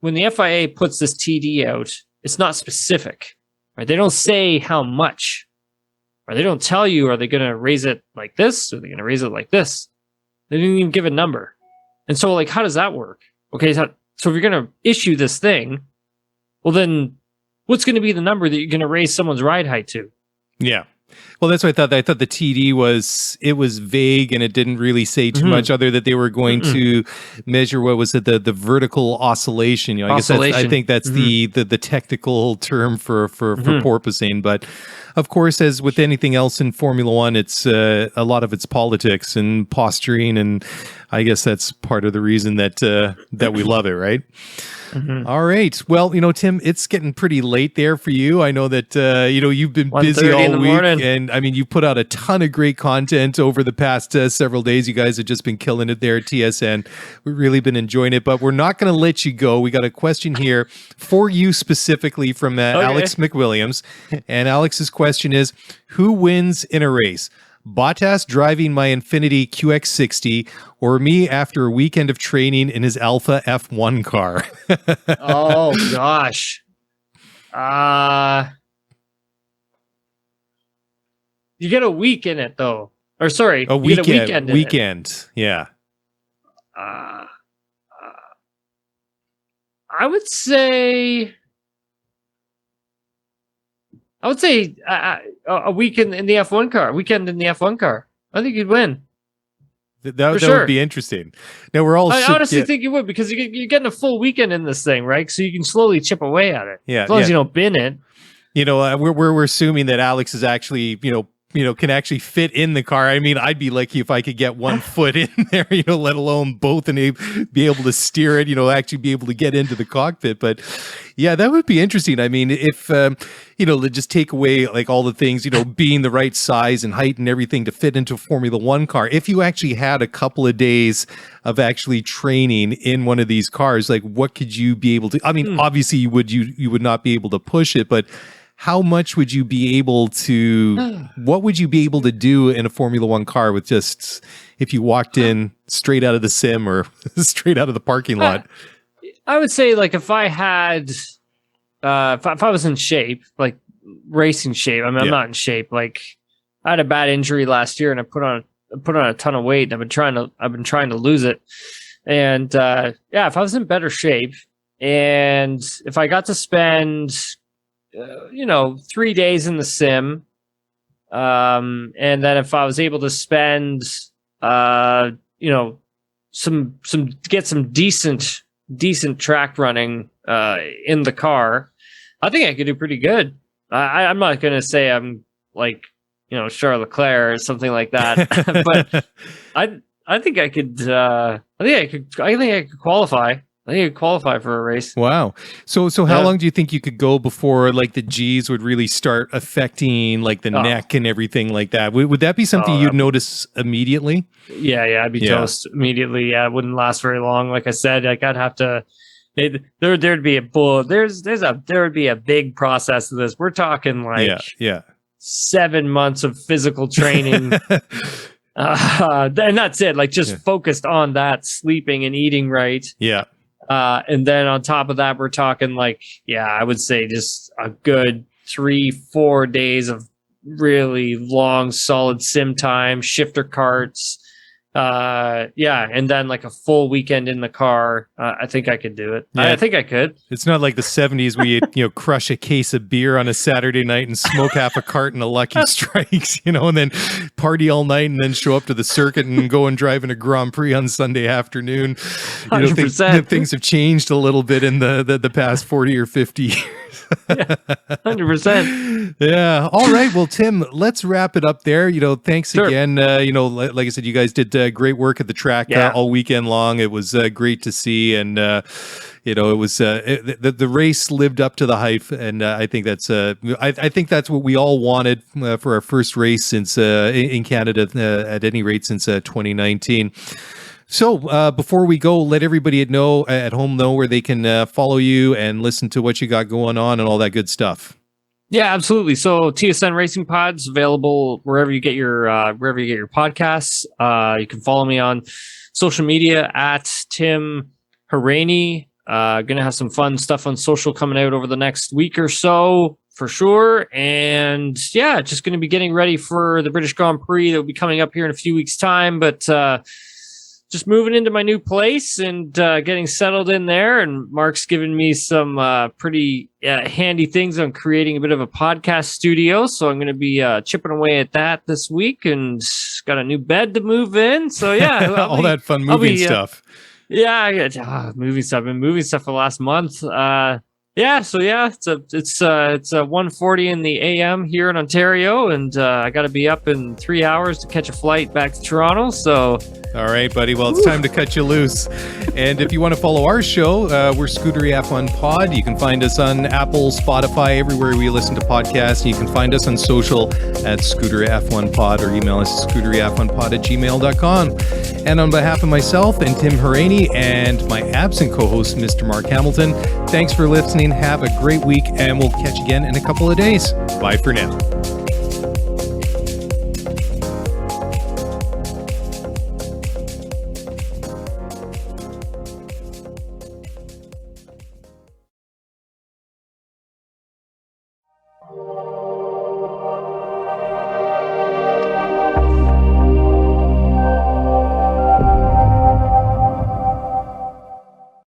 when the FIA puts this TD out, it's not specific, right? They don't say how much, or they don't tell you, are they going to raise it like this? Or are they going to raise it like this? They didn't even give a number. And so, like, how does that work? Okay, so if you're going to issue this thing, well, then what's going to be the number that you're going to raise someone's ride height to? Yeah. Well, that's what I thought. I thought the TD was vague and it didn't really say too much, other that they were going to measure what was it, the vertical oscillation. I guess I think that's the technical term for porpoising. But of course, as with anything else in Formula One, it's a lot of it's politics and posturing, and I guess that's part of the reason that we love it, right? All right. Well, Tim, it's getting pretty late there for you. I know that, you've been busy all week. Morning. And I mean, you put out a ton of great content over the past several days. You guys have just been killing it there at TSN. We've really been enjoying it, but we're not going to let you go. We got a question here for you specifically from Alex McWilliams. And Alex's question is, who wins in a race? Bottas driving my Infiniti QX60 or me after a weekend of training in his Alpha F1 car? Oh, gosh. You get a week in it, though. Or sorry, a you get a weekend. Weekend, yeah. I would say a weekend in the F1 car. Weekend in the F1 car. I think you'd win. That sure. would be interesting. Now we're all. I honestly think you would, because you're getting a full weekend in this thing, right? So you can slowly chip away at it. Yeah, as long as you don't bin it. We're assuming that Alex is actually can actually fit in the car. I mean, I'd be lucky if I could get one foot in there, let alone both, and be able to steer it, actually be able to get into the cockpit. But yeah, that would be interesting. I mean, if, just take away like all the things, being the right size and height and everything to fit into a Formula One car. If you actually had a couple of days of actually training in one of these cars, like what could you be able to, I mean, obviously you would not be able to push it, but how much would you be able to, what would you be able to do in a Formula One car with just, if you walked in straight out of the sim or straight out of the parking lot? I would say, like, if I had, if I was in shape, like racing shape, I mean, I'm not in shape. Like, I had a bad injury last year and I put on a ton of weight and I've been trying to lose it. And, if I was in better shape and if I got to spend, 3 days in the sim. And then if I was able to spend, get some decent track running, in the car, I think I could do pretty good. I'm not going to say I'm like, Charles Leclerc or something like that, but I think I could, I think I could qualify. I think you'd qualify for a race. Wow. So how long do you think you could go before like the G's would really start affecting like the neck and everything like that? Would that be something you'd notice immediately? Yeah, I'd be toast immediately. Yeah, it wouldn't last very long. Like I said, like I'd have to. There'd be a big process to this. We're talking like 7 months of physical training. And that's it. Like just focused on that, sleeping and eating right. Yeah. And then on top of that, we're talking like, I would say just a good 3-4 days of really long, solid sim time, shifter carts. And then like a full weekend in the car. I think I could do it. Yeah. I think I could. It's not like the 70s where you crush a case of beer on a Saturday night and smoke half a carton of Lucky Strikes, and then party all night and then show up to the circuit and go and drive in a Grand Prix on Sunday afternoon. 100%. Things have changed a little bit in the past 40 or 50 years. 100%. Yeah. All right. Well, Tim, let's wrap it up there. Thanks again. Like I said, you guys did great work at the track all weekend long. It was great to see, and it was the race lived up to the hype, and I think that's I think that's what we all wanted for our first race since in Canada, at any rate since 2019. So before we go, let everybody at home know where they can follow you and listen to what you got going on and all that good stuff. Yeah, absolutely. So TSN Racing Pod's available wherever you get your podcasts. You can follow me on social media at Tim Hauraney. Gonna have some fun stuff on social coming out over the next week or so for sure. And just gonna be getting ready for the British Grand Prix that will be coming up here in a few weeks' time. But just moving into my new place and getting settled in there. And Mark's given me some pretty handy things on creating a bit of a podcast studio. So I'm going to be chipping away at that this week, and got a new bed to move in. So yeah, all that fun moving stuff. Yeah, I got moving stuff. I've been moving stuff for the last month. It's a 1:40 in the AM here in Ontario, and I got to be up in 3 hours to catch a flight back to Toronto. So, all right, buddy. Well, it's time to cut you loose. And if you want to follow our show, we're Scootery F1 Pod. You can find us on Apple, Spotify, everywhere we listen to podcasts. And you can find us on social at Scootery F1 Pod, or email us scooteryf1pod@gmail.com. And on behalf of myself and Tim Hauraney and my absent co-host, Mr. Mark Hamilton, thanks for listening. Have a great week, and we'll catch you again in a couple of days. Bye for now.